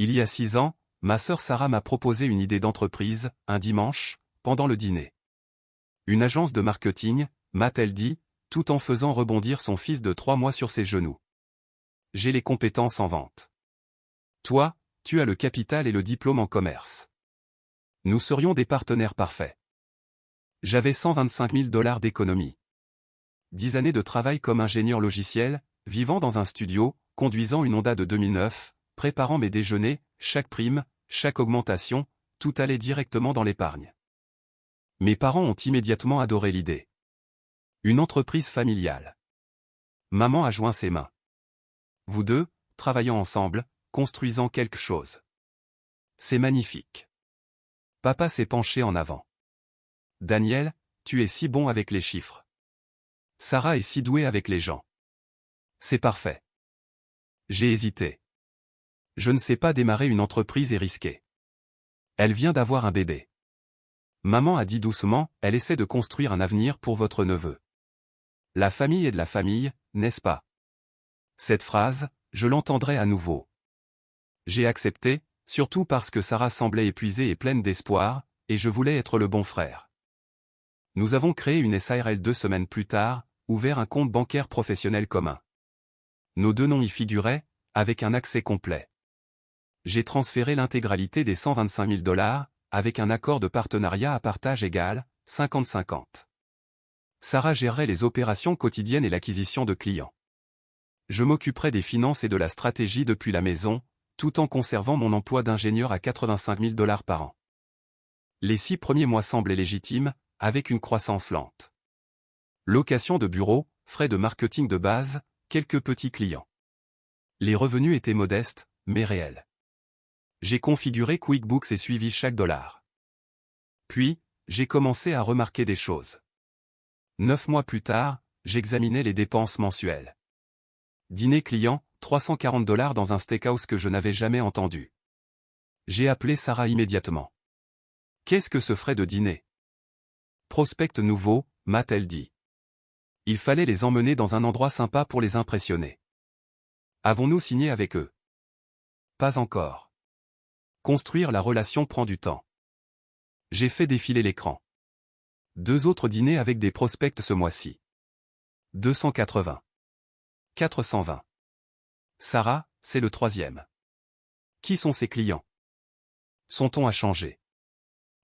Il y a 6 ans, ma sœur Sarah m'a proposé une idée d'entreprise, un dimanche, pendant le dîner. Une agence de marketing, m'a-t-elle dit, tout en faisant rebondir son fils de 3 mois sur ses genoux. J'ai les compétences en vente. Toi, tu as le capital et le diplôme en commerce. Nous serions des partenaires parfaits. J'avais 125 000 $ d'économie. 10 années de travail comme ingénieur logiciel, vivant dans un studio, conduisant une Honda de 2009, préparant mes déjeuners, chaque prime, chaque augmentation, tout allait directement dans l'épargne. Mes parents ont immédiatement adoré l'idée. Une entreprise familiale. Maman a joint ses mains. Vous deux, travaillant ensemble, construisant quelque chose. C'est magnifique. Papa s'est penché en avant. Daniel, tu es si bon avec les chiffres. Sarah est si douée avec les gens. C'est parfait. J'ai hésité. Je ne sais pas démarrer une entreprise et risquer. Elle vient d'avoir un bébé. Maman a dit doucement, elle essaie de construire un avenir pour votre neveu. La famille est de la famille, n'est-ce pas? Cette phrase, je l'entendrai à nouveau. J'ai accepté, surtout parce que Sarah semblait épuisée et pleine d'espoir, et je voulais être le bon frère. Nous avons créé une SARL 2 semaines plus tard, ouvert un compte bancaire professionnel commun. Nos deux noms y figuraient, avec un accès complet. J'ai transféré l'intégralité des 125 000 $, avec un accord de partenariat à partage égal, 50-50. Sarah gérerait les opérations quotidiennes et l'acquisition de clients. Je m'occuperai des finances et de la stratégie depuis la maison, tout en conservant mon emploi d'ingénieur à 85 000 $ par an. Les 6 premiers mois semblaient légitimes, avec une croissance lente. Location de bureau, frais de marketing de base, quelques petits clients. Les revenus étaient modestes, mais réels. J'ai configuré QuickBooks et suivi chaque dollar. Puis, j'ai commencé à remarquer des choses. 9 mois plus tard, j'examinais les dépenses mensuelles. Dîner client, 340 $ dans un steakhouse que je n'avais jamais entendu. J'ai appelé Sarah immédiatement. Qu'est-ce que ce frais de dîner? Prospect nouveau, m'a-t-elle dit. Il fallait les emmener dans un endroit sympa pour les impressionner. Avons-nous signé avec eux? Pas encore. Construire la relation prend du temps. J'ai fait défiler l'écran. 2 autres dîners avec des prospects ce mois-ci. 280. 420. Sarah, c'est le 3e. Qui sont ses clients? Son ton a changé.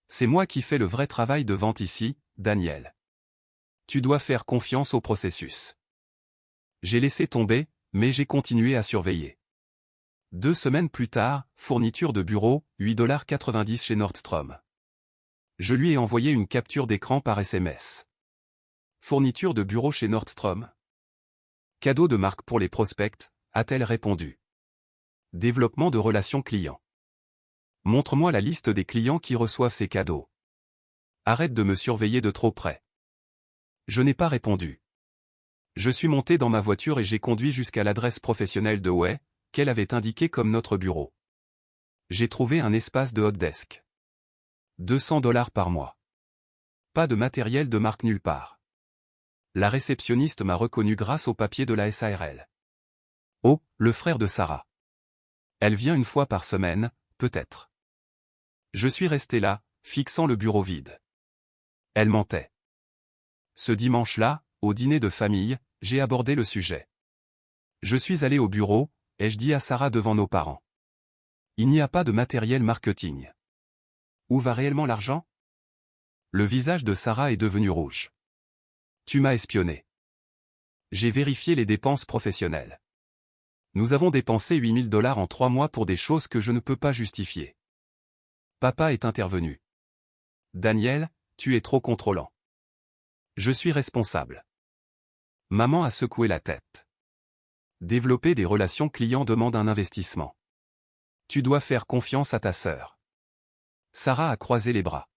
C'est moi qui fais le vrai travail de vente ici, Daniel. Tu dois faire confiance au processus. J'ai laissé tomber, mais j'ai continué à surveiller. 2 semaines plus tard, fourniture de bureau, 8,90 $ chez Nordstrom. Je lui ai envoyé une capture d'écran par SMS. Fourniture de bureau chez Nordstrom. Cadeau de marque pour les prospects, a-t-elle répondu. Développement de relations clients. Montre-moi la liste des clients qui reçoivent ces cadeaux. Arrête de me surveiller de trop près. Je n'ai pas répondu. Je suis monté dans ma voiture et j'ai conduit jusqu'à l'adresse professionnelle de Way, qu'elle avait indiquée comme notre bureau. J'ai trouvé un espace de hot desk. 200 $ par mois. Pas de matériel de marque nulle part. La réceptionniste m'a reconnu grâce au papier de la SARL. Oh, le frère de Sarah. Elle vient une fois par semaine, peut-être. Je suis resté là, fixant le bureau vide. Elle mentait. Ce dimanche-là, au dîner de famille, j'ai abordé le sujet. Je suis allé au bureau, ai-je dit à Sarah devant nos parents. Il n'y a pas de matériel marketing. Où va réellement l'argent? Le visage de Sarah est devenu rouge. Tu m'as espionné. J'ai vérifié les dépenses professionnelles. Nous avons dépensé 8 000 $ en 3 mois pour des choses que je ne peux pas justifier. Papa est intervenu. Daniel, tu es trop contrôlant. Je suis responsable. Maman a secoué la tête. Développer des relations clients demande un investissement. Tu dois faire confiance à ta sœur. Sarah a croisé les bras.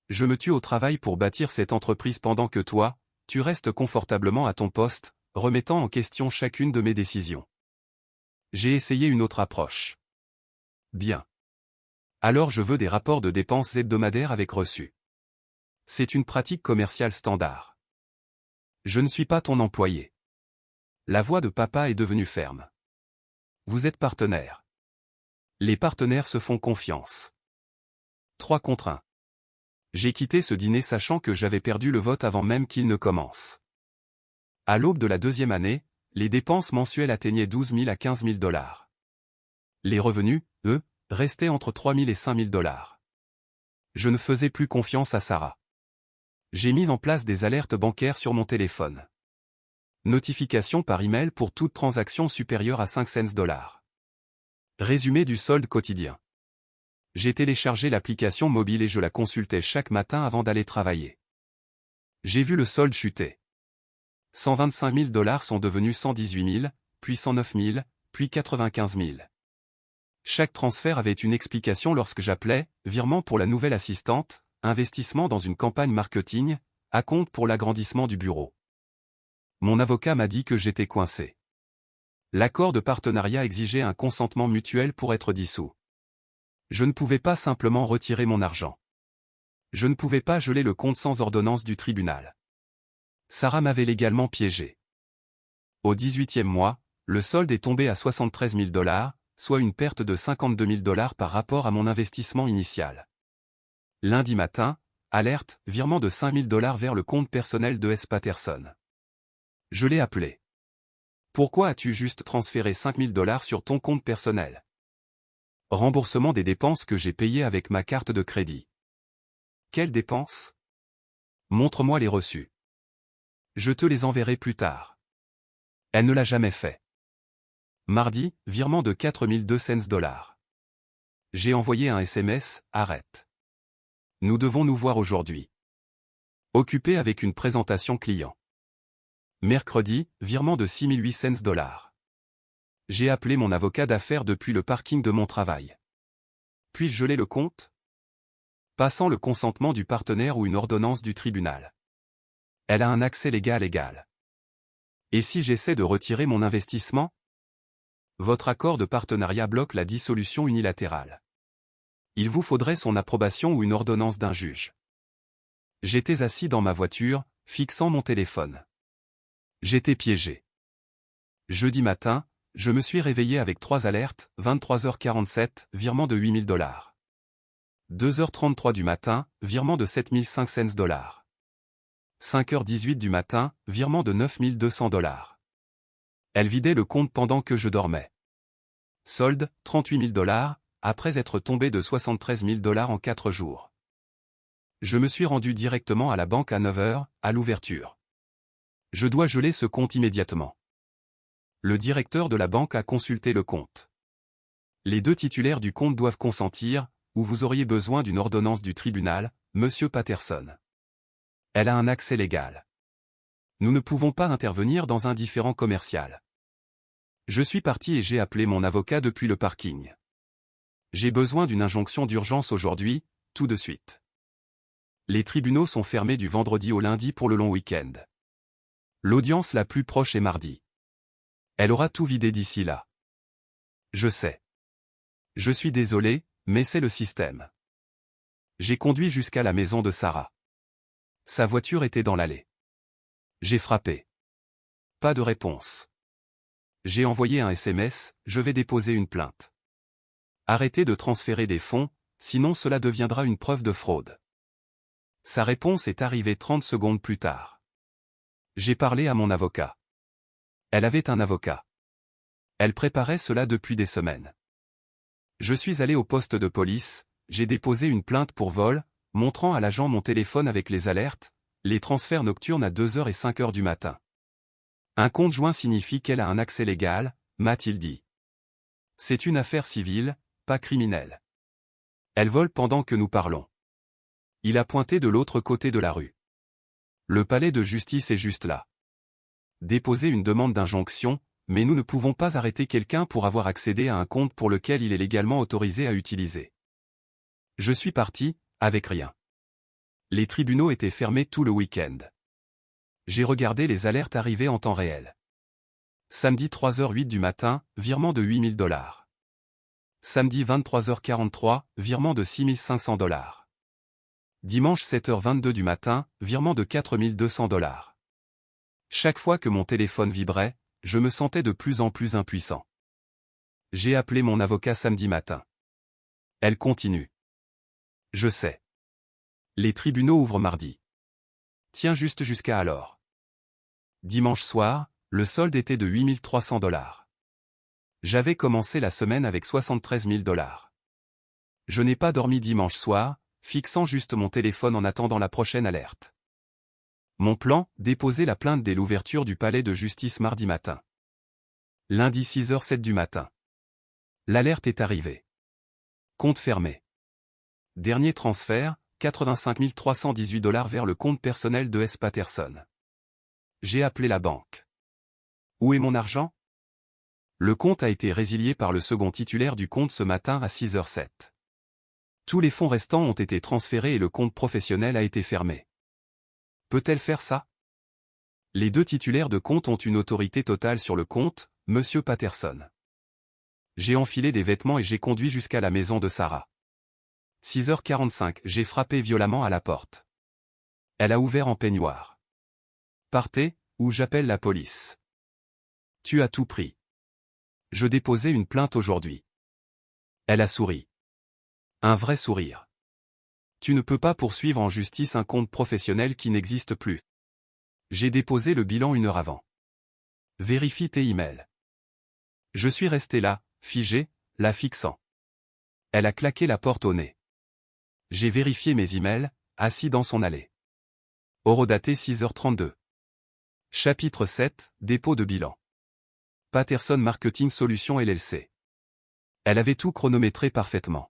Je me tue au travail pour bâtir cette entreprise pendant que toi, tu restes confortablement à ton poste, remettant en question chacune de mes décisions. J'ai essayé une autre approche. Bien. Alors je veux des rapports de dépenses hebdomadaires avec reçu. C'est une pratique commerciale standard. Je ne suis pas ton employé. La voix de papa est devenue ferme. Vous êtes partenaire. Les partenaires se font confiance. 3 contre 1. J'ai quitté ce dîner sachant que j'avais perdu le vote avant même qu'il ne commence. À l'aube de la deuxième année, les dépenses mensuelles atteignaient 12 000 à 15 000 $. Les revenus, eux, restaient entre 3 000 et 5 000 $. Je ne faisais plus confiance à Sarah. J'ai mis en place des alertes bancaires sur mon téléphone. Notification par email pour toute transaction supérieure à 5 cents $. Résumé du solde quotidien. J'ai téléchargé l'application mobile et je la consultais chaque matin avant d'aller travailler. J'ai vu le solde chuter. 125 000 $ sont devenus 118 000, puis 109 000, puis 95 000. Chaque transfert avait une explication lorsque j'appelais, virement pour la nouvelle assistante, investissement dans une campagne marketing, acompte pour l'agrandissement du bureau. Mon avocat m'a dit que j'étais coincé. L'accord de partenariat exigeait un consentement mutuel pour être dissous. Je ne pouvais pas simplement retirer mon argent. Je ne pouvais pas geler le compte sans ordonnance du tribunal. Sarah m'avait légalement piégé. Au 18e mois, le solde est tombé à 73 000 $, soit une perte de 52 000 $ par rapport à mon investissement initial. Lundi matin, alerte, virement de 5 000 $ vers le compte personnel de S. Patterson. Je l'ai appelé. Pourquoi as-tu juste transféré 5 000 $ sur ton compte personnel? Remboursement des dépenses que j'ai payées avec ma carte de crédit. Quelles dépenses? Montre-moi les reçus. Je te les enverrai plus tard. Elle ne l'a jamais fait. Mardi, virement de 4 200 $. J'ai envoyé un SMS, arrête. Nous devons nous voir aujourd'hui. Occupé avec une présentation client. Mercredi, virement de 6 800 $. J'ai appelé mon avocat d'affaires depuis le parking de mon travail. Puis-je geler le compte? Passant le consentement du partenaire ou une ordonnance du tribunal. Elle a un accès légal. Et si j'essaie de retirer mon investissement? Votre accord de partenariat bloque la dissolution unilatérale. Il vous faudrait son approbation ou une ordonnance d'un juge. J'étais assis dans ma voiture, fixant mon téléphone. J'étais piégé. Jeudi matin, je me suis réveillé avec 3 alertes, 23h47, virement de 8 000 $. 2h33 du matin, virement de 7 500 $. 5h18 du matin, virement de 9 200 $. Elle vidait le compte pendant que je dormais. Solde, 38 000 $, après être tombé de 73 000 $ en 4 jours. Je me suis rendu directement à la banque à 9h, à l'ouverture. Je dois geler ce compte immédiatement. Le directeur de la banque a consulté le compte. Les 2 titulaires du compte doivent consentir, ou vous auriez besoin d'une ordonnance du tribunal, Monsieur Patterson. Elle a un accès légal. Nous ne pouvons pas intervenir dans un différend commercial. Je suis parti et j'ai appelé mon avocat depuis le parking. J'ai besoin d'une injonction d'urgence aujourd'hui, tout de suite. Les tribunaux sont fermés du vendredi au lundi pour le long week-end. L'audience la plus proche est mardi. Elle aura tout vidé d'ici là. Je sais. Je suis désolé, mais c'est le système. J'ai conduit jusqu'à la maison de Sarah. Sa voiture était dans l'allée. J'ai frappé. Pas de réponse. J'ai envoyé un SMS, je vais déposer une plainte. Arrêtez de transférer des fonds, sinon cela deviendra une preuve de fraude. Sa réponse est arrivée 30 secondes plus tard. J'ai parlé à mon avocat. Elle avait un avocat. Elle préparait cela depuis des semaines. Je suis allé au poste de police, j'ai déposé une plainte pour vol, montrant à l'agent mon téléphone avec les alertes, les transferts nocturnes à 2h et 5h du matin. Un compte joint signifie qu'elle a un accès légal, m'a-t-il dit. C'est une affaire civile, pas criminelle. Elle vole pendant que nous parlons. Il a pointé de l'autre côté de la rue. Le palais de justice est juste là. Déposer une demande d'injonction, mais nous ne pouvons pas arrêter quelqu'un pour avoir accédé à un compte pour lequel il est légalement autorisé à utiliser. Je suis parti, avec rien. Les tribunaux étaient fermés tout le week-end. J'ai regardé les alertes arriver en temps réel. Samedi 3h08 du matin, virement de 8 000 $. Samedi 23h43, virement de 6 500 $. Dimanche 7h22 du matin, virement de 4 200 $. Chaque fois que mon téléphone vibrait, je me sentais de plus en plus impuissant. J'ai appelé mon avocat samedi matin. Elle continue. Je sais. Les tribunaux ouvrent mardi. Tiens juste jusqu'à alors. Dimanche soir, le solde était de 8300 $. J'avais commencé la semaine avec 73 000 $. Je n'ai pas dormi dimanche soir, fixant juste mon téléphone en attendant la prochaine alerte. Mon plan, déposer la plainte dès l'ouverture du palais de justice mardi matin. Lundi 6h07 du matin. L'alerte est arrivée. Compte fermé. Dernier transfert, 85 318 $ vers le compte personnel de S. Patterson. J'ai appelé la banque. Où est mon argent? Le compte a été résilié par le second titulaire du compte ce matin à 6h07. Tous les fonds restants ont été transférés et le compte professionnel a été fermé. Peut-elle faire ça? Les deux titulaires de compte ont une autorité totale sur le compte, Monsieur Patterson. J'ai enfilé des vêtements et j'ai conduit jusqu'à la maison de Sarah. 6h45, j'ai frappé violemment à la porte. Elle a ouvert en peignoir. Partez, ou j'appelle la police. Tu as tout pris. Je déposais une plainte aujourd'hui. Elle a souri. Un vrai sourire. Tu ne peux pas poursuivre en justice un compte professionnel qui n'existe plus. J'ai déposé le bilan 1 heure avant. Vérifie tes emails. Je suis resté là, figé, la fixant. Elle a claqué la porte au nez. J'ai vérifié mes emails, assis dans son allée. Horodaté 6h32. Chapitre 7, dépôt de bilan. Patterson Marketing Solutions LLC. Elle avait tout chronométré parfaitement.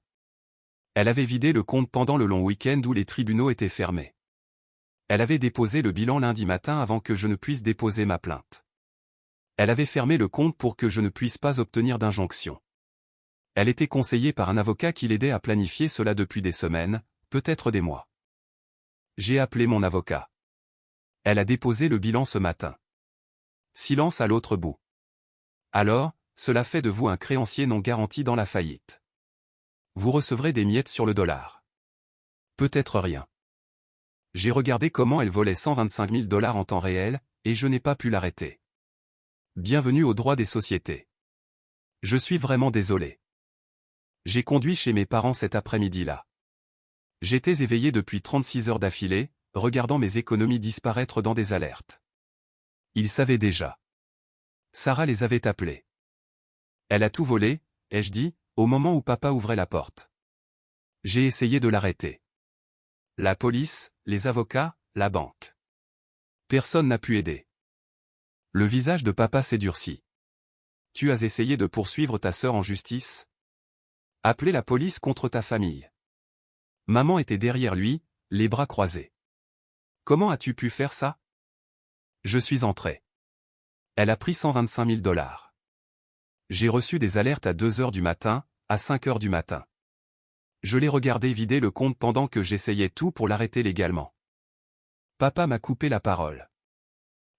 Elle avait vidé le compte pendant le long week-end où les tribunaux étaient fermés. Elle avait déposé le bilan lundi matin avant que je ne puisse déposer ma plainte. Elle avait fermé le compte pour que je ne puisse pas obtenir d'injonction. Elle était conseillée par un avocat qui l'aidait à planifier cela depuis des semaines, peut-être des mois. J'ai appelé mon avocat. Elle a déposé le bilan ce matin. Silence à l'autre bout. Alors, cela fait de vous un créancier non garanti dans la faillite. Vous recevrez des miettes sur le dollar. Peut-être rien. J'ai regardé comment elle volait 125 000 $ en temps réel, et je n'ai pas pu l'arrêter. Bienvenue au droit des sociétés. Je suis vraiment désolé. J'ai conduit chez mes parents cet après-midi-là. J'étais éveillé depuis 36 heures d'affilée, regardant mes économies disparaître dans des alertes. Ils savaient déjà. Sarah les avait appelés. Elle a tout volé, ai-je dit, au moment où papa ouvrait la porte. J'ai essayé de l'arrêter. La police, les avocats, la banque. Personne n'a pu aider. Le visage de papa s'est durci. Tu as essayé de poursuivre ta sœur en justice? Appeler la police contre ta famille. Maman était derrière lui, les bras croisés. Comment as-tu pu faire ça? Je suis entré. Elle a pris 125 000 $. J'ai reçu des alertes à 2 heures du matin, à 5 heures du matin. Je l'ai regardé vider le compte pendant que j'essayais tout pour l'arrêter légalement. Papa m'a coupé la parole.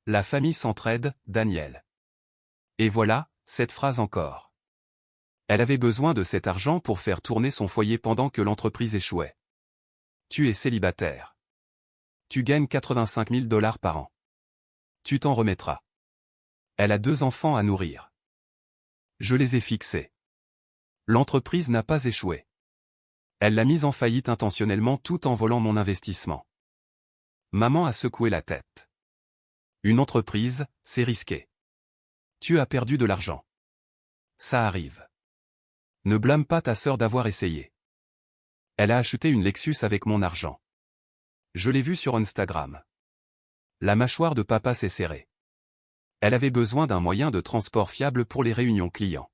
La famille s'entraide, Daniel. Et voilà, cette phrase encore. Elle avait besoin de cet argent pour faire tourner son foyer pendant que l'entreprise échouait. Tu es célibataire. Tu gagnes 85 000 $ par an. Tu t'en remettras. Elle a 2 enfants à nourrir. Je les ai fixés. L'entreprise n'a pas échoué. Elle l'a mise en faillite intentionnellement tout en volant mon investissement. Maman a secoué la tête. Une entreprise, c'est risqué. Tu as perdu de l'argent. Ça arrive. Ne blâme pas ta sœur d'avoir essayé. Elle a acheté une Lexus avec mon argent. Je l'ai vue sur Instagram. La mâchoire de papa s'est serrée. Elle avait besoin d'un moyen de transport fiable pour les réunions clients.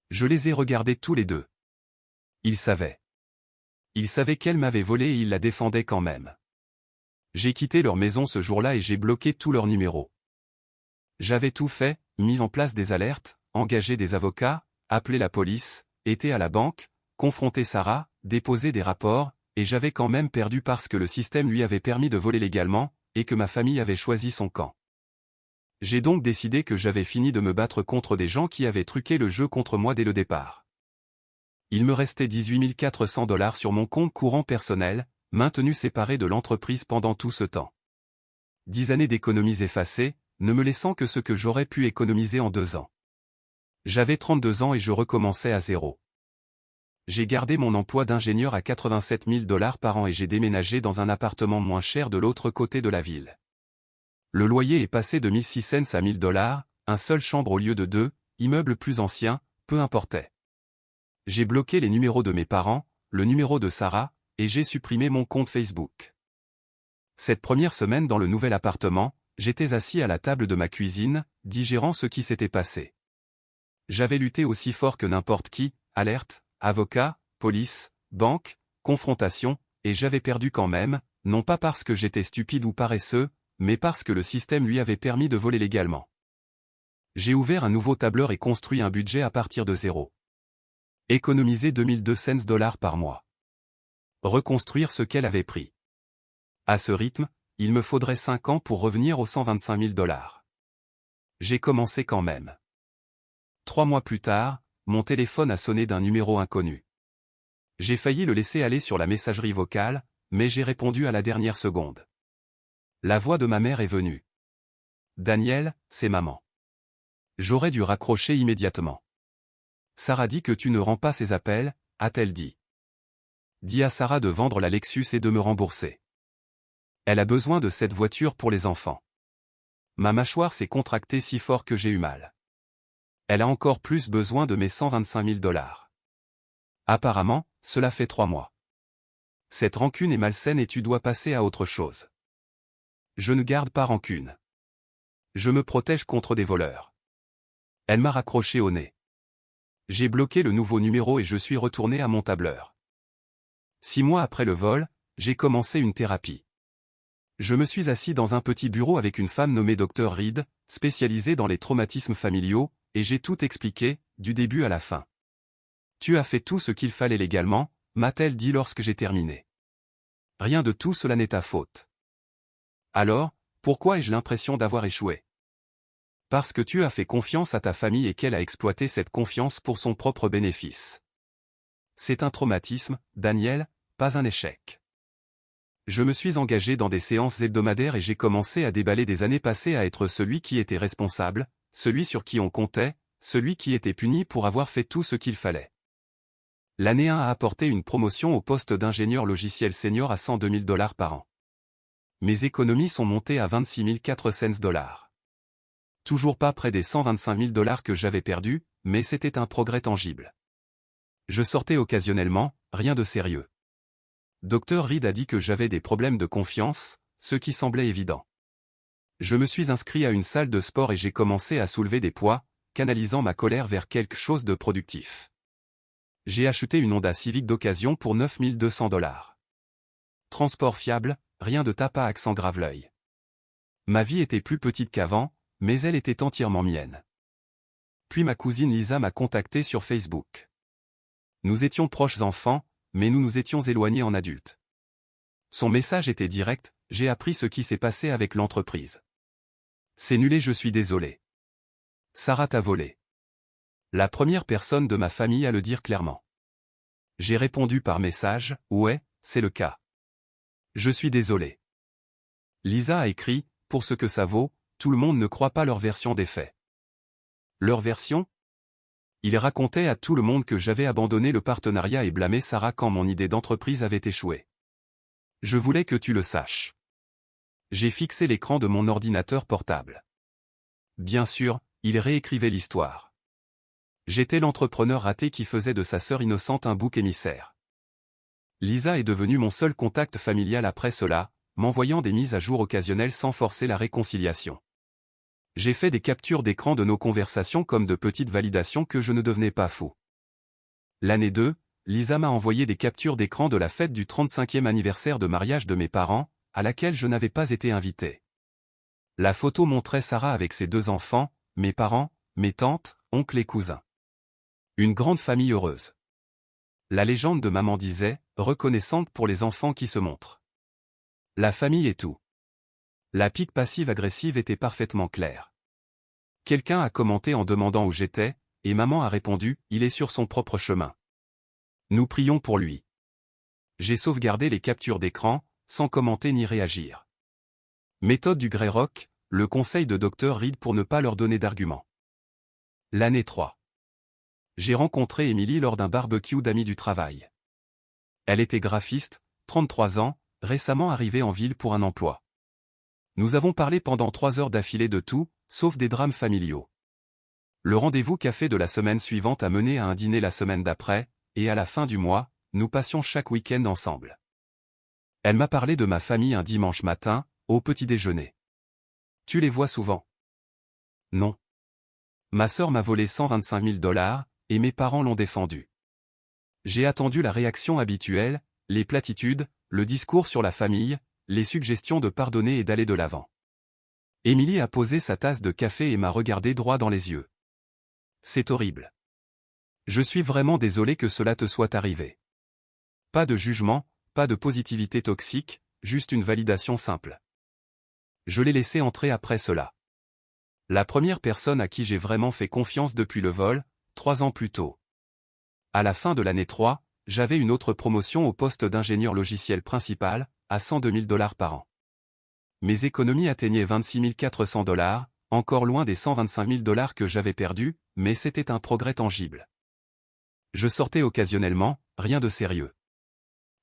Je les ai regardés tous les deux. Ils savaient. Ils savaient qu'elle m'avait volé et ils la défendaient quand même. J'ai quitté leur maison ce jour-là et j'ai bloqué tous leurs numéros. J'avais tout fait, mis en place des alertes, engagé des avocats, appelé la police, été à la banque, confronté Sarah, déposé des rapports, et j'avais quand même perdu parce que le système lui avait permis de voler légalement, et que ma famille avait choisi son camp. J'ai donc décidé que j'avais fini de me battre contre des gens qui avaient truqué le jeu contre moi dès le départ. Il me restait 18 400 $ sur mon compte courant personnel, maintenu séparé de l'entreprise pendant tout ce temps. 10 années d'économies effacées, ne me laissant que ce que j'aurais pu économiser en 2 ans. J'avais 32 ans et je recommençais à zéro. J'ai gardé mon emploi d'ingénieur à 87 000 $ par an et j'ai déménagé dans un appartement moins cher de l'autre côté de la ville. Le loyer est passé de 1600 cents à 1000 $, un seule chambre au lieu de deux, immeuble plus ancien, peu importait. J'ai bloqué les numéros de mes parents, le numéro de Sarah, et j'ai supprimé mon compte Facebook. Cette première semaine dans le nouvel appartement, j'étais assis à la table de ma cuisine, digérant ce qui s'était passé. J'avais lutté aussi fort que n'importe qui, alerte, avocat, police, banque, confrontation, et j'avais perdu quand même, non pas parce que j'étais stupide ou paresseux, mais parce que le système lui avait permis de voler légalement. J'ai ouvert un nouveau tableur et construit un budget à partir de zéro. Économiser 2200 $ par mois. Reconstruire ce qu'elle avait pris. À ce rythme, il me faudrait 5 ans pour revenir aux 125 000 $. J'ai commencé quand même. 3 mois plus tard, mon téléphone a sonné d'un numéro inconnu. J'ai failli le laisser aller sur la messagerie vocale, mais j'ai répondu à la dernière seconde. La voix de ma mère est venue. Daniel, c'est maman. J'aurais dû raccrocher immédiatement. Sarah dit que tu ne rends pas ses appels, a-t-elle dit. Dis à Sarah de vendre la Lexus et de me rembourser. Elle a besoin de cette voiture pour les enfants. Ma mâchoire s'est contractée si fort que j'ai eu mal. Elle a encore plus besoin de mes 125 000 $. Apparemment, cela fait 3 mois. Cette rancune est malsaine et tu dois passer à autre chose. Je ne garde pas rancune. Je me protège contre des voleurs. Elle m'a raccroché au nez. J'ai bloqué le nouveau numéro et je suis retourné à mon tableur. 6 mois après le vol, j'ai commencé une thérapie. Je me suis assis dans un petit bureau avec une femme nommée Dr Reed, spécialisée dans les traumatismes familiaux, et j'ai tout expliqué, du début à la fin. Tu as fait tout ce qu'il fallait légalement, m'a-t-elle dit lorsque j'ai terminé. Rien de tout cela n'est ta faute. Alors, pourquoi ai-je l'impression d'avoir échoué? Parce que tu as fait confiance à ta famille et qu'elle a exploité cette confiance pour son propre bénéfice. C'est un traumatisme, Daniel, pas un échec. Je me suis engagé dans des séances hebdomadaires et j'ai commencé à déballer des années passées à être celui qui était responsable, celui sur qui on comptait, celui qui était puni pour avoir fait tout ce qu'il fallait. L'année 1 a apporté une promotion au poste d'ingénieur logiciel senior à 102 000 $ par an. Mes économies sont montées à 26 400 $. Toujours pas près des 125 000 $ que j'avais perdus, mais c'était un progrès tangible. Je sortais occasionnellement, rien de sérieux. Dr Reed a dit que j'avais des problèmes de confiance, ce qui semblait évident. Je me suis inscrit à une salle de sport et j'ai commencé à soulever des poids, canalisant ma colère vers quelque chose de productif. J'ai acheté une Honda Civic d'occasion pour 9 200 $. Transport fiable, rien de tape à accent grave-l'œil. Ma vie était plus petite qu'avant, mais elle était entièrement mienne. Puis ma cousine Lisa m'a contacté sur Facebook. Nous étions proches enfants, mais nous nous étions éloignés en adultes. Son message était direct, j'ai appris ce qui s'est passé avec l'entreprise. C'est nul et je suis désolé. Sarah t'a volé. La première personne de ma famille à le dire clairement. J'ai répondu par message, ouais, c'est le cas. Je suis désolé. Lisa a écrit, pour ce que ça vaut, tout le monde ne croit pas leur version des faits. Leur version? Il racontait à tout le monde que j'avais abandonné le partenariat et blâmé Sarah quand mon idée d'entreprise avait échoué. Je voulais que tu le saches. J'ai fixé l'écran de mon ordinateur portable. Bien sûr, il réécrivait l'histoire. J'étais l'entrepreneur raté qui faisait de sa sœur innocente un bouc émissaire. Lisa est devenue mon seul contact familial après cela, m'envoyant des mises à jour occasionnelles sans forcer la réconciliation. J'ai fait des captures d'écran de nos conversations comme de petites validations que je ne devenais pas fou. L'année 2, Lisa m'a envoyé des captures d'écran de la fête du 35e anniversaire de mariage de mes parents, à laquelle je n'avais pas été invité. La photo montrait Sarah avec ses 2 enfants, mes parents, mes tantes, oncles et cousins. Une grande famille heureuse. La légende de maman disait, reconnaissante pour les enfants qui se montrent. La famille est tout. La pique passive-agressive était parfaitement claire. Quelqu'un a commenté en demandant où j'étais, et maman a répondu, il est sur son propre chemin. Nous prions pour lui. J'ai sauvegardé les captures d'écran, sans commenter ni réagir. Méthode du Grey Rock, le conseil de Dr Reed pour ne pas leur donner d'arguments. L'année 3. J'ai rencontré Émilie lors d'un barbecue d'amis du travail. Elle était graphiste, 33 ans, récemment arrivée en ville pour un emploi. Nous avons parlé pendant 3 heures d'affilée de tout, sauf des drames familiaux. Le rendez-vous café de la semaine suivante a mené à un dîner la semaine d'après, et à la fin du mois, nous passions chaque week-end ensemble. Elle m'a parlé de ma famille un dimanche matin, au petit déjeuner. Tu les vois souvent? Non. Ma sœur m'a volé 125 000 $, et mes parents l'ont défendu. J'ai attendu la réaction habituelle, les platitudes, le discours sur la famille, les suggestions de pardonner et d'aller de l'avant. Émilie a posé sa tasse de café et m'a regardé droit dans les yeux. C'est horrible. Je suis vraiment désolé que cela te soit arrivé. Pas de jugement, pas de positivité toxique, juste une validation simple. Je l'ai laissé entrer après cela. La première personne à qui j'ai vraiment fait confiance depuis le vol, 3 ans plus tôt. À la fin de l'année 3, j'avais une autre promotion au poste d'ingénieur logiciel principal, à 102 000 $ par an. Mes économies atteignaient 26 400 $, encore loin des 125 000 $ que j'avais perdus, mais c'était un progrès tangible. Je sortais occasionnellement, rien de sérieux.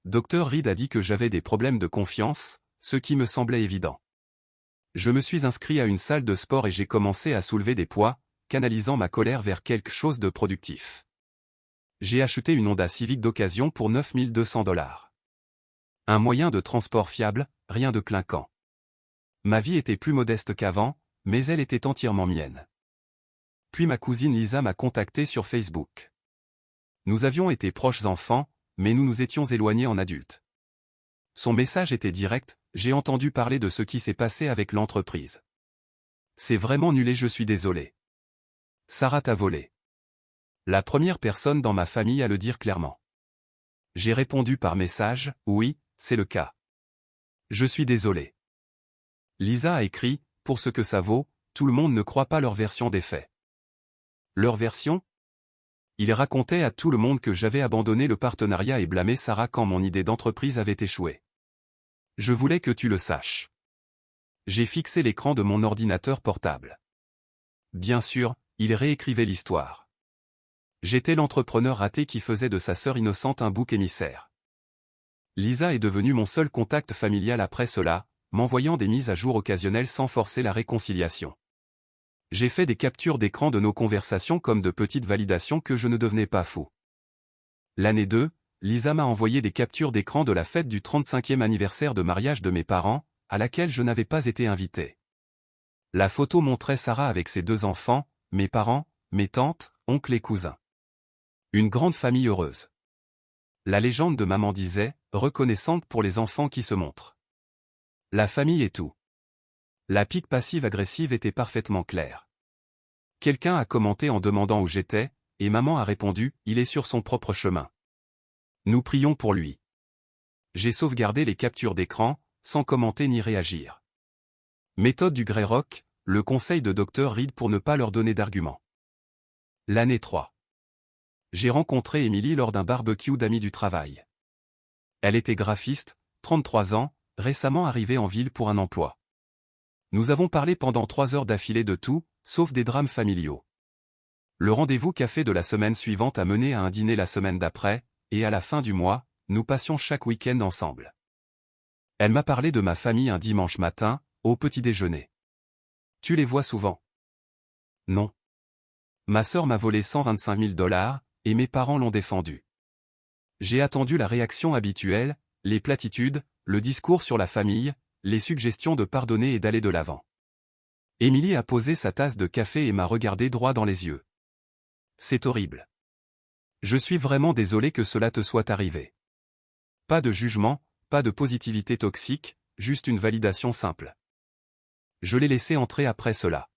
Dr Reed a dit que j'avais des problèmes de confiance, ce qui me semblait évident. Je me suis inscrit à une salle de sport et j'ai commencé à soulever des poids, canalisant ma colère vers quelque chose de productif. J'ai acheté une Honda Civic d'occasion pour 9 200 $. Un moyen de transport fiable, rien de clinquant. Ma vie était plus modeste qu'avant, mais elle était entièrement mienne. Puis ma cousine Lisa m'a contacté sur Facebook. Nous avions été proches enfants, mais nous nous étions éloignés en adultes. Son message était direct, j'ai entendu parler de ce qui s'est passé avec l'entreprise. C'est vraiment nul et je suis désolé. Sarah t'a volé. La première personne dans ma famille à le dire clairement. J'ai répondu par message, oui, c'est le cas. Je suis désolé. Lisa a écrit, pour ce que ça vaut, tout le monde ne croit pas leur version des faits. Leur version? Il racontait à tout le monde que j'avais abandonné le partenariat et blâmé Sarah quand mon idée d'entreprise avait échoué. Je voulais que tu le saches. J'ai fixé l'écran de mon ordinateur portable. Bien sûr, il réécrivait l'histoire. J'étais l'entrepreneur raté qui faisait de sa sœur innocente un bouc émissaire. Lisa est devenue mon seul contact familial après cela, m'envoyant des mises à jour occasionnelles sans forcer la réconciliation. J'ai fait des captures d'écran de nos conversations comme de petites validations que je ne devenais pas fou. L'année 2, Lisa m'a envoyé des captures d'écran de la fête du 35e anniversaire de mariage de mes parents, à laquelle je n'avais pas été invité. La photo montrait Sarah avec ses 2 enfants, mes parents, mes tantes, oncles et cousins. Une grande famille heureuse. La légende de maman disait, reconnaissante pour les enfants qui se montrent. La famille est tout. La pique passive-agressive était parfaitement claire. Quelqu'un a commenté en demandant où j'étais, et maman a répondu, il est sur son propre chemin. Nous prions pour lui. J'ai sauvegardé les captures d'écran, sans commenter ni réagir. Méthode du Grey Rock, le conseil de Dr Reed pour ne pas leur donner d'arguments. L'année 3. J'ai rencontré Émilie lors d'un barbecue d'amis du travail. Elle était graphiste, 33 ans, récemment arrivée en ville pour un emploi. Nous avons parlé pendant 3 heures d'affilée de tout, sauf des drames familiaux. Le rendez-vous café de la semaine suivante a mené à un dîner la semaine d'après, et à la fin du mois, nous passions chaque week-end ensemble. Elle m'a parlé de ma famille un dimanche matin, au petit déjeuner. Tu les vois souvent? Non. Ma sœur m'a volé 125 000 $, et mes parents l'ont défendu. J'ai attendu la réaction habituelle, les platitudes, le discours sur la famille, les suggestions de pardonner et d'aller de l'avant. Émilie a posé sa tasse de café et m'a regardé droit dans les yeux. C'est horrible. Je suis vraiment désolé que cela te soit arrivé. Pas de jugement, pas de positivité toxique, juste une validation simple. Je l'ai laissé entrer après cela.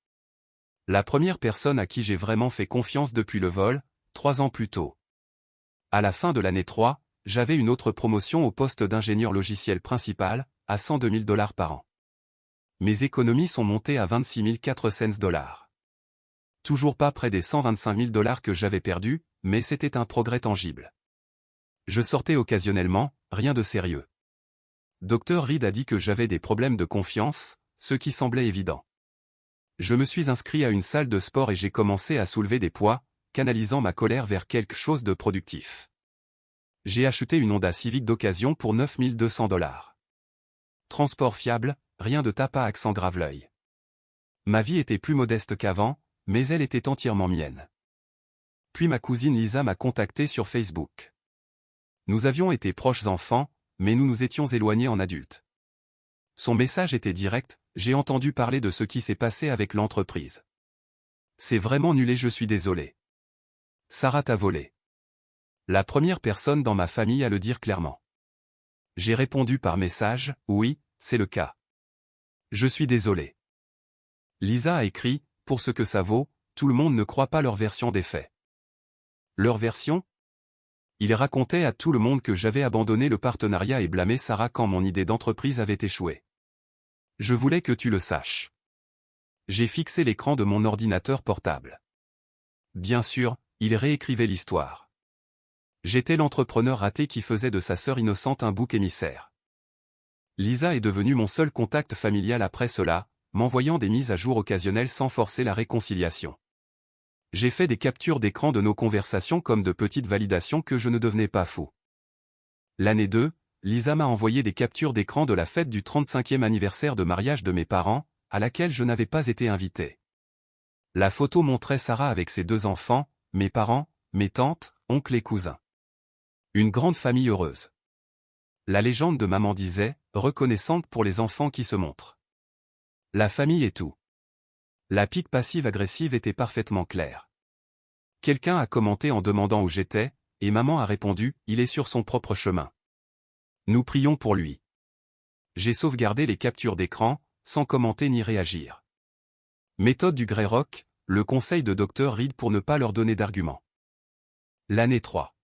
La première personne à qui j'ai vraiment fait confiance depuis le vol, 3 ans plus tôt. À la fin de l'année 3, j'avais une autre promotion au poste d'ingénieur logiciel principal, à 102 000 $ par an. Mes économies sont montées à 26 400 $. Toujours pas près des 125 000 $ que j'avais perdus, mais c'était un progrès tangible. Je sortais occasionnellement, rien de sérieux. Dr Reed a dit que j'avais des problèmes de confiance, ce qui semblait évident. Je me suis inscrit à une salle de sport et j'ai commencé à soulever des poids, canalisant ma colère vers quelque chose de productif. J'ai acheté une Honda Civic d'occasion pour 9 200 $. Transport fiable, rien de tape à accent grave-l'œil. Ma vie était plus modeste qu'avant, mais elle était entièrement mienne. Puis ma cousine Lisa m'a contacté sur Facebook. Nous avions été proches enfants, mais nous nous étions éloignés en adultes. Son message était direct, j'ai entendu parler de ce qui s'est passé avec l'entreprise. C'est vraiment nul et je suis désolé. Sarah t'a volé. La première personne dans ma famille à le dire clairement. J'ai répondu par message, oui, c'est le cas. Je suis désolé. Lisa a écrit, pour ce que ça vaut, tout le monde ne croit pas leur version des faits. Leur version? Il racontait à tout le monde que j'avais abandonné le partenariat et blâmé Sarah quand mon idée d'entreprise avait échoué. Je voulais que tu le saches. J'ai fixé l'écran de mon ordinateur portable. Bien sûr, il réécrivait l'histoire. J'étais l'entrepreneur raté qui faisait de sa sœur innocente un bouc émissaire. Lisa est devenue mon seul contact familial après cela, m'envoyant des mises à jour occasionnelles sans forcer la réconciliation. J'ai fait des captures d'écran de nos conversations comme de petites validations que je ne devenais pas fou. L'année 2, Lisa m'a envoyé des captures d'écran de la fête du 35e anniversaire de mariage de mes parents, à laquelle je n'avais pas été invité. La photo montrait Sarah avec ses 2 enfants, mes parents, mes tantes, oncles et cousins. Une grande famille heureuse. La légende de maman disait, reconnaissante pour les enfants qui se montrent. La famille est tout. La pique passive-agressive était parfaitement claire. Quelqu'un a commenté en demandant où j'étais, et maman a répondu, il est sur son propre chemin. Nous prions pour lui. J'ai sauvegardé les captures d'écran, sans commenter ni réagir. Méthode du Grey Rock, le conseil de Dr Reed pour ne pas leur donner d'arguments. L'année 3.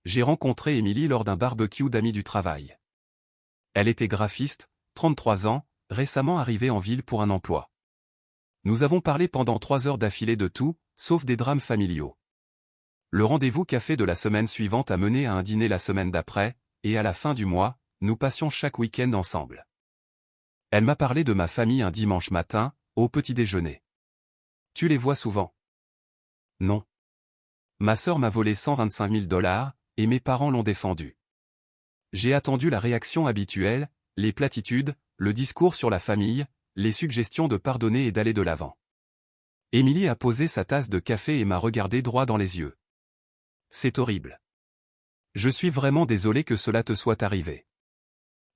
J'ai rencontré Émilie lors d'un barbecue d'amis du travail. Elle était graphiste, 33 ans, récemment arrivée en ville pour un emploi. Nous avons parlé pendant 3 heures d'affilée de tout, sauf des drames familiaux. Le rendez-vous café de la semaine suivante a mené à un dîner la semaine d'après, et à la fin du mois, nous passions chaque week-end ensemble. Elle m'a parlé de ma famille un dimanche matin, au petit déjeuner. Tu les vois souvent? Non. Ma sœur m'a volé 125 000 $, et mes parents l'ont défendu. J'ai attendu la réaction habituelle, les platitudes, le discours sur la famille, les suggestions de pardonner et d'aller de l'avant. Émilie a posé sa tasse de café et m'a regardé droit dans les yeux. C'est horrible. Je suis vraiment désolé que cela te soit arrivé.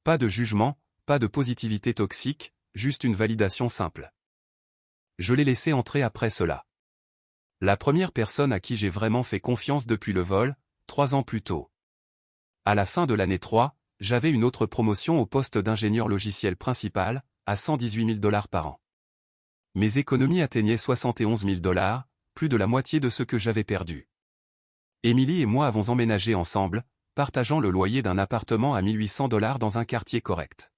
Pas de jugement, pas de positivité toxique, juste une validation simple. Je l'ai laissé entrer après cela. La première personne à qui j'ai vraiment fait confiance depuis le vol, 3 ans plus tôt. À la fin de l'année 3, j'avais une autre promotion au poste d'ingénieur logiciel principal, à 118 000 $ par an. Mes économies atteignaient 71 000 $, plus de la moitié de ce que j'avais perdu. Émilie et moi avons emménagé ensemble, partageant le loyer d'un appartement à 1 800 $ dans un quartier correct.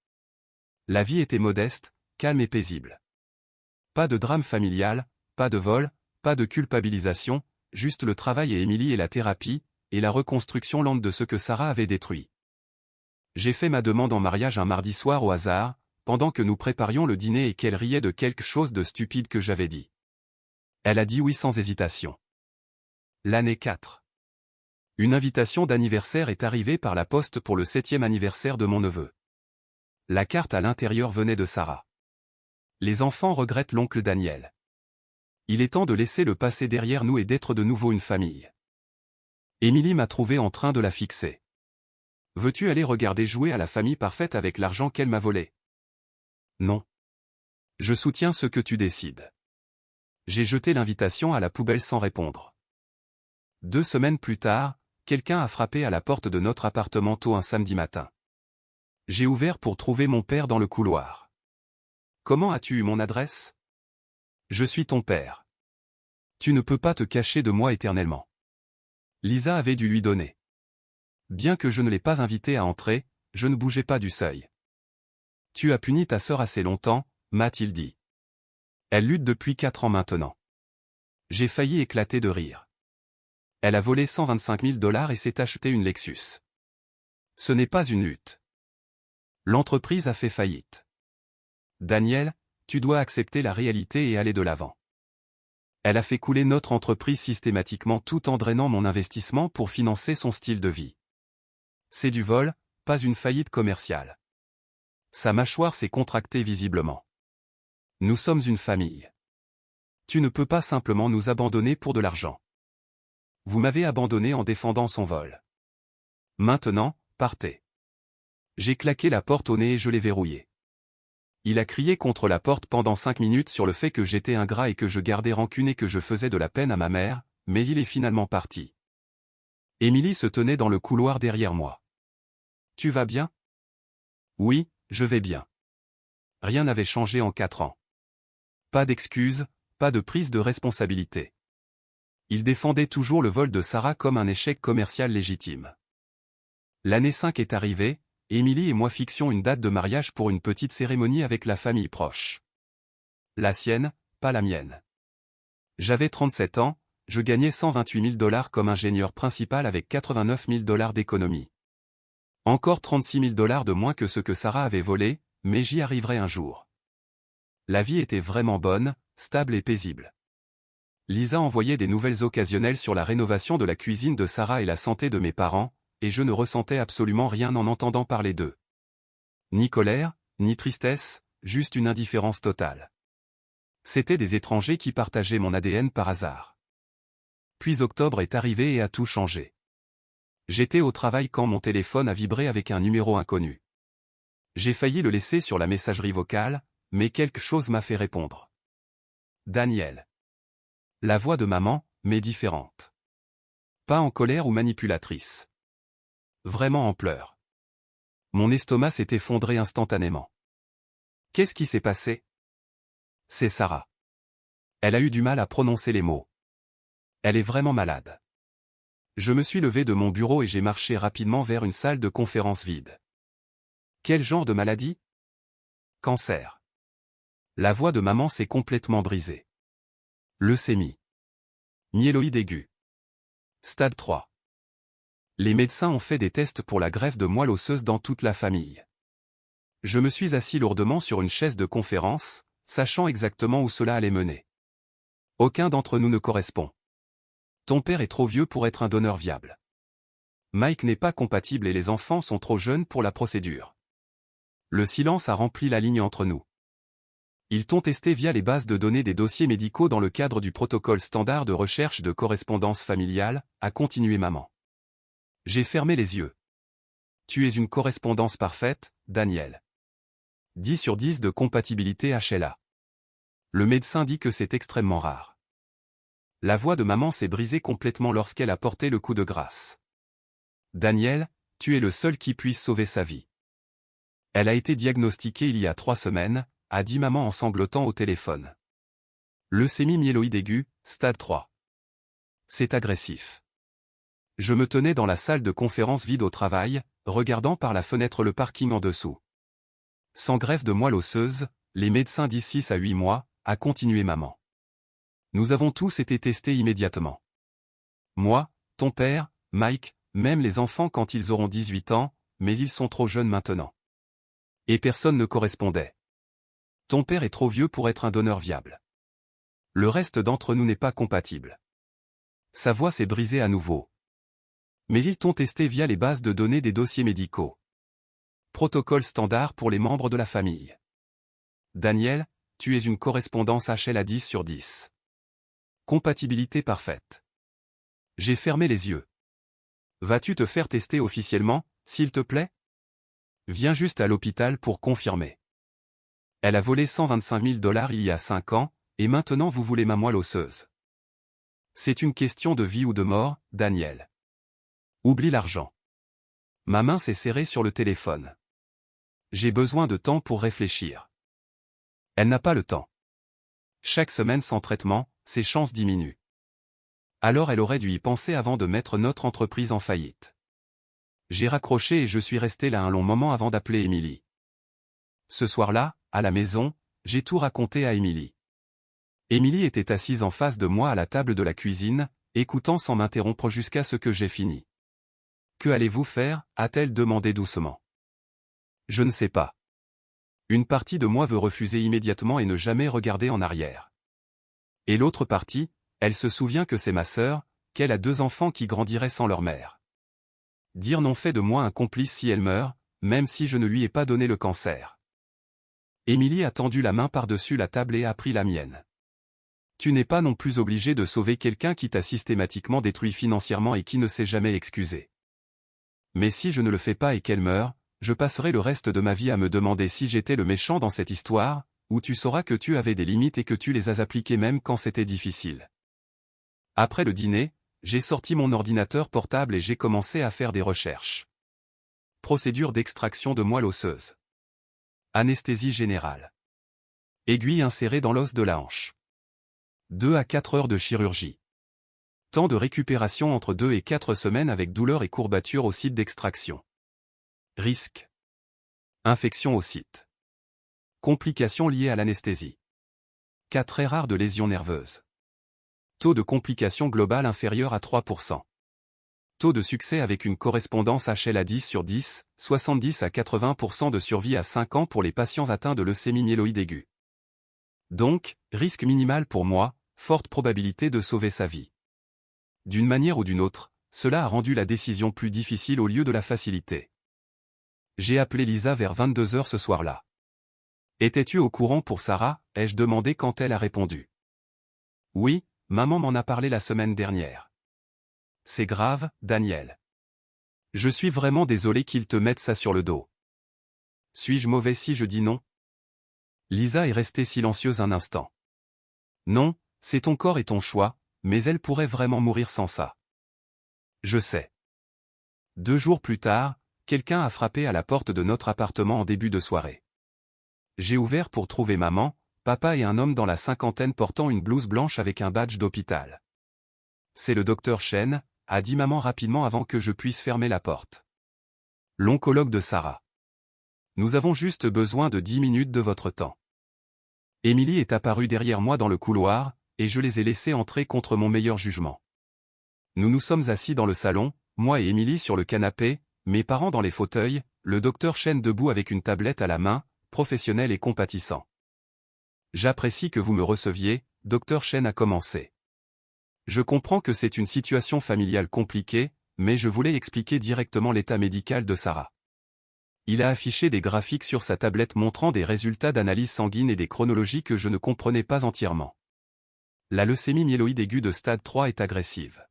La vie était modeste, calme et paisible. Pas de drame familial, pas de vol, pas de culpabilisation, juste le travail et Émilie et la thérapie, et la reconstruction lente de ce que Sarah avait détruit. J'ai fait ma demande en mariage un mardi soir au hasard, pendant que nous préparions le dîner et qu'elle riait de quelque chose de stupide que j'avais dit. Elle a dit oui sans hésitation. L'année 4. Une invitation d'anniversaire est arrivée par la poste pour le 7e anniversaire de mon neveu. La carte à l'intérieur venait de Sarah. Les enfants regrettent l'oncle Daniel. Il est temps de laisser le passé derrière nous et d'être de nouveau une famille. Émilie m'a trouvé en train de la fixer. Veux-tu aller regarder jouer à la famille parfaite avec l'argent qu'elle m'a volé? Non. Je soutiens ce que tu décides. J'ai jeté l'invitation à la poubelle sans répondre. 2 semaines plus tard, quelqu'un a frappé à la porte de notre appartement tôt un samedi matin. J'ai ouvert pour trouver mon père dans le couloir. Comment as-tu eu mon adresse? Je suis ton père. Tu ne peux pas te cacher de moi éternellement. Lisa avait dû lui donner. Bien que je ne l'ai pas invité à entrer, je ne bougeais pas du seuil. Tu as puni ta sœur assez longtemps, m'a-t-il dit. Elle lutte depuis 4 ans maintenant. J'ai failli éclater de rire. Elle a volé 125 000 $ et s'est acheté une Lexus. Ce n'est pas une lutte. L'entreprise a fait faillite. Daniel, tu dois accepter la réalité et aller de l'avant. Elle a fait couler notre entreprise systématiquement tout en drainant mon investissement pour financer son style de vie. C'est du vol, pas une faillite commerciale. Sa mâchoire s'est contractée visiblement. Nous sommes une famille. Tu ne peux pas simplement nous abandonner pour de l'argent. Vous m'avez abandonné en défendant son vol. Maintenant, partez. J'ai claqué la porte au nez et je l'ai verrouillée. Il a crié contre la porte pendant 5 minutes sur le fait que j'étais ingrat et que je gardais rancune et que je faisais de la peine à ma mère, mais il est finalement parti. Émilie se tenait dans le couloir derrière moi. Tu vas bien? Oui, je vais bien. Rien n'avait changé en 4 ans. Pas d'excuses, pas de prise de responsabilité. Il défendait toujours le vol de Sarah comme un échec commercial légitime. L'année 5 est arrivée, Émilie et moi fixions une date de mariage pour une petite cérémonie avec la famille proche. La sienne, pas la mienne. J'avais 37 ans, je gagnais 128 000 $ comme ingénieur principal avec 89 000 $ d'économie. Encore 36 000 $ de moins que ce que Sarah avait volé, mais j'y arriverai un jour. La vie était vraiment bonne, stable et paisible. Lisa envoyait des nouvelles occasionnelles sur la rénovation de la cuisine de Sarah et la santé de mes parents, et je ne ressentais absolument rien en entendant parler d'eux. Ni colère, ni tristesse, juste une indifférence totale. C'étaient des étrangers qui partageaient mon ADN par hasard. Puis octobre est arrivé et a tout changé. J'étais au travail quand mon téléphone a vibré avec un numéro inconnu. J'ai failli le laisser sur la messagerie vocale, mais quelque chose m'a fait répondre. Daniel. La voix de maman, mais différente. Pas en colère ou manipulatrice. Vraiment en pleurs. Mon estomac s'est effondré instantanément. Qu'est-ce qui s'est passé? C'est Sarah. Elle a eu du mal à prononcer les mots. Elle est vraiment malade. Je me suis levé de mon bureau et j'ai marché rapidement vers une salle de conférence vide. Quel genre de maladie? Cancer. La voix de maman s'est complètement brisée. Leucémie. Myéloïde aiguë. Stade 3. Les médecins ont fait des tests pour la greffe de moelle osseuse dans toute la famille. Je me suis assis lourdement sur une chaise de conférence, sachant exactement où cela allait mener. Aucun d'entre nous ne correspond. Ton père est trop vieux pour être un donneur viable. Mike n'est pas compatible et les enfants sont trop jeunes pour la procédure. Le silence a rempli la ligne entre nous. Ils t'ont testé via les bases de données des dossiers médicaux dans le cadre du protocole standard de recherche de correspondance familiale, a continué maman. J'ai fermé les yeux. Tu es une correspondance parfaite, Daniel. 10 sur 10 de compatibilité HLA. Le médecin dit que c'est extrêmement rare. La voix de maman s'est brisée complètement lorsqu'elle a porté le coup de grâce. Daniel, tu es le seul qui puisse sauver sa vie. Elle a été diagnostiquée il y a 3 semaines, a dit maman en sanglotant au téléphone. Leucémie myéloïde aiguë, stade 3. C'est agressif. Je me tenais dans la salle de conférence vide au travail, regardant par la fenêtre le parking en dessous. Sans greffe de moelle osseuse, les médecins disent 6 à 8 mois, a continué maman. Nous avons tous été testés immédiatement. Moi, ton père, Mike, même les enfants quand ils auront 18 ans, mais ils sont trop jeunes maintenant. Et personne ne correspondait. Ton père est trop vieux pour être un donneur viable. Le reste d'entre nous n'est pas compatible. Sa voix s'est brisée à nouveau. Mais ils t'ont testé via les bases de données des dossiers médicaux. Protocole standard pour les membres de la famille. Daniel, tu es une correspondance HLA 10 sur 10. Compatibilité parfaite. J'ai fermé les yeux. Vas-tu te faire tester officiellement, s'il te plaît? Viens juste à l'hôpital pour confirmer. Elle a volé 125 000 $ il y a 5 ans, et maintenant vous voulez ma moelle osseuse. C'est une question de vie ou de mort, Daniel. Oublie l'argent. Ma main s'est serrée sur le téléphone. J'ai besoin de temps pour réfléchir. Elle n'a pas le temps. Chaque semaine sans traitement, ses chances diminuent. Alors elle aurait dû y penser avant de mettre notre entreprise en faillite. J'ai raccroché et je suis resté là un long moment avant d'appeler Émilie. Ce soir-là, à la maison, j'ai tout raconté à Émilie. Émilie était assise en face de moi à la table de la cuisine, écoutant sans m'interrompre jusqu'à ce que j'ai fini. Que allez-vous faire? A-t-elle demandé doucement. Je ne sais pas. Une partie de moi veut refuser immédiatement et ne jamais regarder en arrière. Et l'autre partie, elle se souvient que c'est ma sœur, qu'elle a 2 enfants qui grandiraient sans leur mère. Dire non fait de moi un complice si elle meurt, même si je ne lui ai pas donné le cancer. Émilie a tendu la main par-dessus la table et a pris la mienne. Tu n'es pas non plus obligé de sauver quelqu'un qui t'a systématiquement détruit financièrement et qui ne s'est jamais excusé. Mais si je ne le fais pas et qu'elle meurt, je passerai le reste de ma vie à me demander si j'étais le méchant dans cette histoire, ou tu sauras que tu avais des limites et que tu les as appliquées même quand c'était difficile. Après le dîner, j'ai sorti mon ordinateur portable et j'ai commencé à faire des recherches. Procédure d'extraction de moelle osseuse. Anesthésie générale. Aiguille insérée dans l'os de la hanche. 2 à 4 heures de chirurgie. Temps de récupération entre 2 et 4 semaines avec douleur et courbature au site d'extraction. Risque. Infection au site. Complications liées à l'anesthésie. Cas très rares de lésions nerveuses. Taux de complication global inférieur à 3%. Taux de succès avec une correspondance HL à 10 sur 10, 70 à 80% de survie à 5 ans pour les patients atteints de leucémie myéloïde aiguë. Donc, risque minimal pour moi, forte probabilité de sauver sa vie. D'une manière ou d'une autre, cela a rendu la décision plus difficile au lieu de la facilité. J'ai appelé Lisa vers 22 h ce soir-là. « Étais-tu au courant pour Sarah ?» ai-je demandé quand elle a répondu. « Oui, maman m'en a parlé la semaine dernière. » « C'est grave, Daniel. Je suis vraiment désolé qu'ils te mettent ça sur le dos. Suis-je mauvais si je dis non ?» Lisa est restée silencieuse un instant. « Non, c'est ton corps et ton choix, mais elle pourrait vraiment mourir sans ça. » Je sais. 2 jours plus tard, quelqu'un a frappé à la porte de notre appartement en début de soirée. J'ai ouvert pour trouver maman, papa et un homme dans la cinquantaine portant une blouse blanche avec un badge d'hôpital. « C'est le docteur Chen », a dit maman rapidement avant que je puisse fermer la porte. L'oncologue de Sarah. Nous avons juste besoin de 10 minutes de votre temps. Émilie est apparue derrière moi dans le couloir, et je les ai laissés entrer contre mon meilleur jugement. Nous nous sommes assis dans le salon, moi et Émilie sur le canapé, mes parents dans les fauteuils, le docteur Chen debout avec une tablette à la main, professionnel et compatissant. J'apprécie que vous me receviez, docteur Chen a commencé. Je comprends que c'est une situation familiale compliquée, mais je voulais expliquer directement l'état médical de Sarah. Il a affiché des graphiques sur sa tablette montrant des résultats d'analyse sanguine et des chronologies que je ne comprenais pas entièrement. La leucémie myéloïde aiguë de stade 3 est agressive.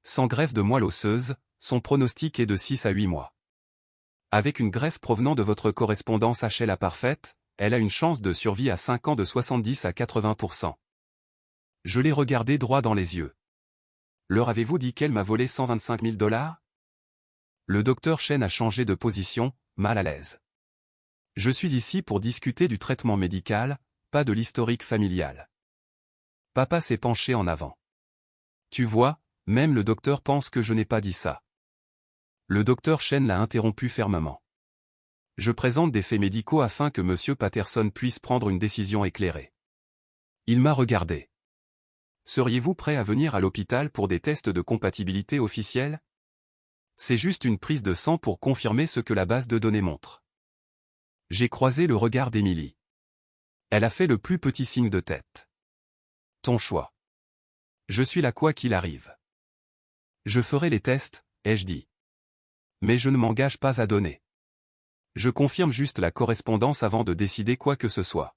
Sans greffe de moelle osseuse, son pronostic est de 6 à 8 mois. Avec une greffe provenant de votre correspondance HLA parfaite, elle a une chance de survie à 5 ans de 70 à 80%. Je l'ai regardé droit dans les yeux. Leur avez-vous dit qu'elle m'a volé 125 000 $? Le docteur Chen a changé de position, mal à l'aise. Je suis ici pour discuter du traitement médical, pas de l'historique familial. Papa s'est penché en avant. Tu vois, même le docteur pense que je n'ai pas dit ça. Le docteur Chen l'a interrompu fermement. Je présente des faits médicaux afin que M. Patterson puisse prendre une décision éclairée. Il m'a regardé. Seriez-vous prêt à venir à l'hôpital pour des tests de compatibilité officiels? C'est juste une prise de sang pour confirmer ce que la base de données montre. J'ai croisé le regard d'Émilie. Elle a fait le plus petit signe de tête. Ton choix. Je suis là quoi qu'il arrive. Je ferai les tests, ai-je dit. Mais je ne m'engage pas à donner. Je confirme juste la correspondance avant de décider quoi que ce soit.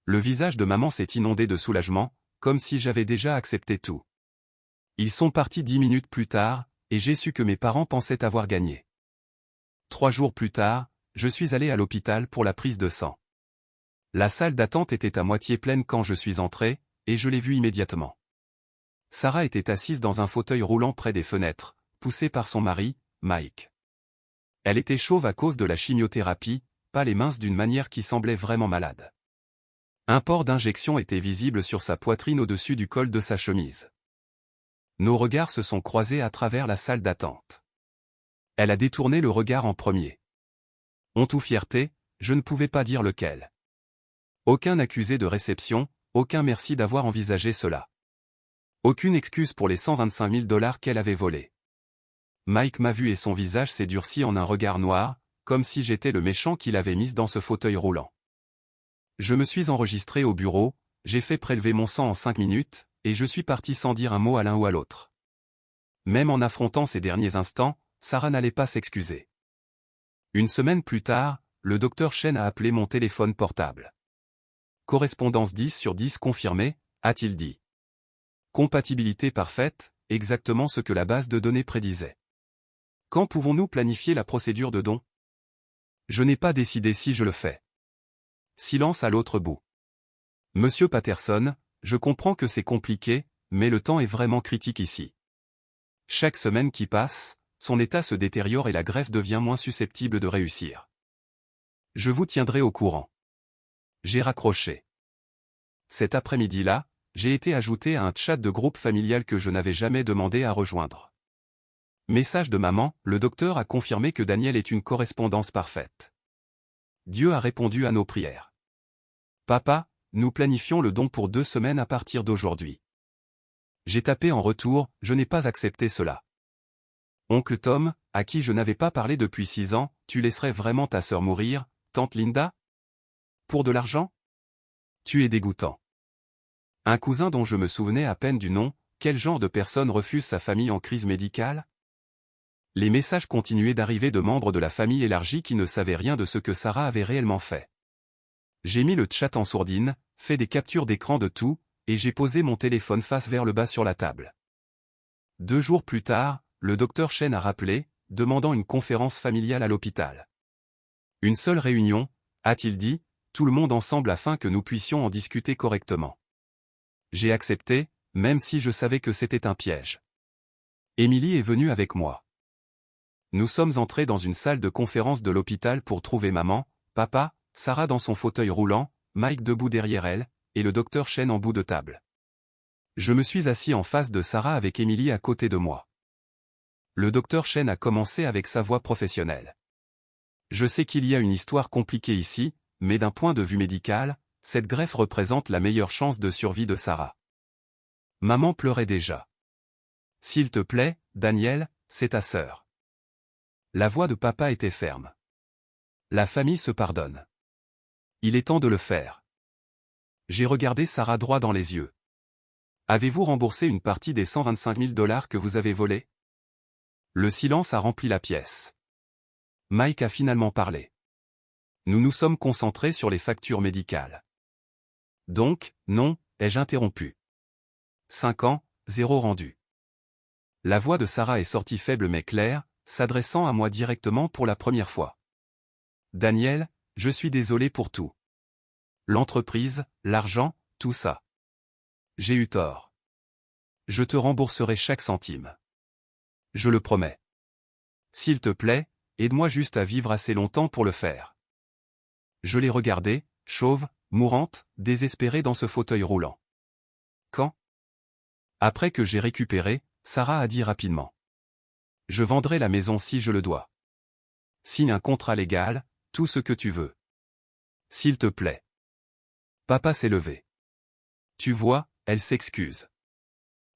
Le visage de maman s'est inondé de soulagement, comme si j'avais déjà accepté tout. Ils sont partis 10 minutes plus tard, et j'ai su que mes parents pensaient avoir gagné. 3 jours plus tard, je suis allé à l'hôpital pour la prise de sang. La salle d'attente était à moitié pleine quand je suis entré, et je l'ai vue immédiatement. Sarah était assise dans un fauteuil roulant près des fenêtres, poussée par son mari, Mike. Elle était chauve à cause de la chimiothérapie, pâle et mince d'une manière qui semblait vraiment malade. Un port d'injection était visible sur sa poitrine au-dessus du col de sa chemise. Nos regards se sont croisés à travers la salle d'attente. Elle a détourné le regard en premier. Honte ou fierté, je ne pouvais pas dire lequel. Aucun accusé de réception, aucun merci d'avoir envisagé cela. Aucune excuse pour les 125 000 $ qu'elle avait volés. Mike m'a vu et son visage s'est durci en un regard noir, comme si j'étais le méchant qu'il avait mis dans ce fauteuil roulant. Je me suis enregistré au bureau, j'ai fait prélever mon sang en 5 minutes, et je suis parti sans dire un mot à l'un ou à l'autre. Même en affrontant ces derniers instants, Sarah n'allait pas s'excuser. Une semaine plus tard, le docteur Chen a appelé mon téléphone portable. Correspondance 10 sur 10 confirmée, a-t-il dit. Compatibilité parfaite, exactement ce que la base de données prédisait. Quand pouvons-nous planifier la procédure de don? Je n'ai pas décidé si je le fais. Silence à l'autre bout. Monsieur Patterson, je comprends que c'est compliqué, mais le temps est vraiment critique ici. Chaque semaine qui passe, son état se détériore et la greffe devient moins susceptible de réussir. Je vous tiendrai au courant. J'ai raccroché. Cet après-midi-là, j'ai été ajouté à un chat de groupe familial que je n'avais jamais demandé à rejoindre. Message de maman, le docteur a confirmé que Daniel est une correspondance parfaite. Dieu a répondu à nos prières. Papa, nous planifions le don pour 2 semaines à partir d'aujourd'hui. J'ai tapé en retour, je n'ai pas accepté cela. Oncle Tom, à qui je n'avais pas parlé depuis 6 ans, tu laisserais vraiment ta sœur mourir, tante Linda? Pour de l'argent? Tu es dégoûtant. Un cousin dont je me souvenais à peine du nom, quel genre de personne refuse sa famille en crise médicale? Les messages continuaient d'arriver de membres de la famille élargie qui ne savaient rien de ce que Sarah avait réellement fait. J'ai mis le chat en sourdine, fait des captures d'écran de tout, et j'ai posé mon téléphone face vers le bas sur la table. 2 jours plus tard, le docteur Chen a rappelé, demandant une conférence familiale à l'hôpital. Une seule réunion, a-t-il dit, tout le monde ensemble afin que nous puissions en discuter correctement. J'ai accepté, même si je savais que c'était un piège. Émilie est venue avec moi. Nous sommes entrés dans une salle de conférence de l'hôpital pour trouver maman, papa, Sarah dans son fauteuil roulant, Mike debout derrière elle, et le docteur Chen en bout de table. Je me suis assis en face de Sarah avec Émilie à côté de moi. Le docteur Chen a commencé avec sa voix professionnelle. Je sais qu'il y a une histoire compliquée ici, mais d'un point de vue médical, cette greffe représente la meilleure chance de survie de Sarah. Maman pleurait déjà. S'il te plaît, Daniel, c'est ta sœur. La voix de papa était ferme. La famille se pardonne. Il est temps de le faire. J'ai regardé Sarah droit dans les yeux. Avez-vous remboursé une partie des 125 000 $ que vous avez volés? Le silence a rempli la pièce. Mike a finalement parlé. Nous nous sommes concentrés sur les factures médicales. Donc, non, ai-je interrompu. 5 ans, 0 rendu. La voix de Sarah est sortie faible mais claire, s'adressant à moi directement pour la première fois. Daniel, je suis désolé pour tout. L'entreprise, l'argent, tout ça. J'ai eu tort. Je te rembourserai chaque centime. Je le promets. S'il te plaît, aide-moi juste à vivre assez longtemps pour le faire. Je l'ai regardée, chauve, mourante, désespérée dans ce fauteuil roulant. Quand? Après que j'ai récupéré, Sarah a dit rapidement. Je vendrai la maison si je le dois. Signe un contrat légal, tout ce que tu veux. S'il te plaît. Papa s'est levé. Tu vois, elle s'excuse.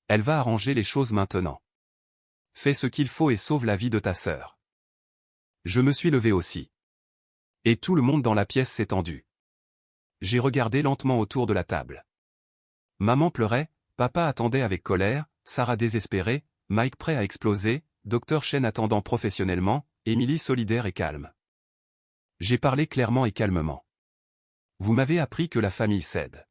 Elle va arranger les choses maintenant. Fais ce qu'il faut et sauve la vie de ta sœur. Je me suis levé aussi. Et tout le monde dans la pièce s'est tendu. J'ai regardé lentement autour de la table. Maman pleurait, papa attendait avec colère, Sarah désespérée, Mike prêt à exploser, docteur Chen attendant professionnellement, Émilie solidaire et calme. J'ai parlé clairement et calmement. Vous m'avez appris que la famille cède.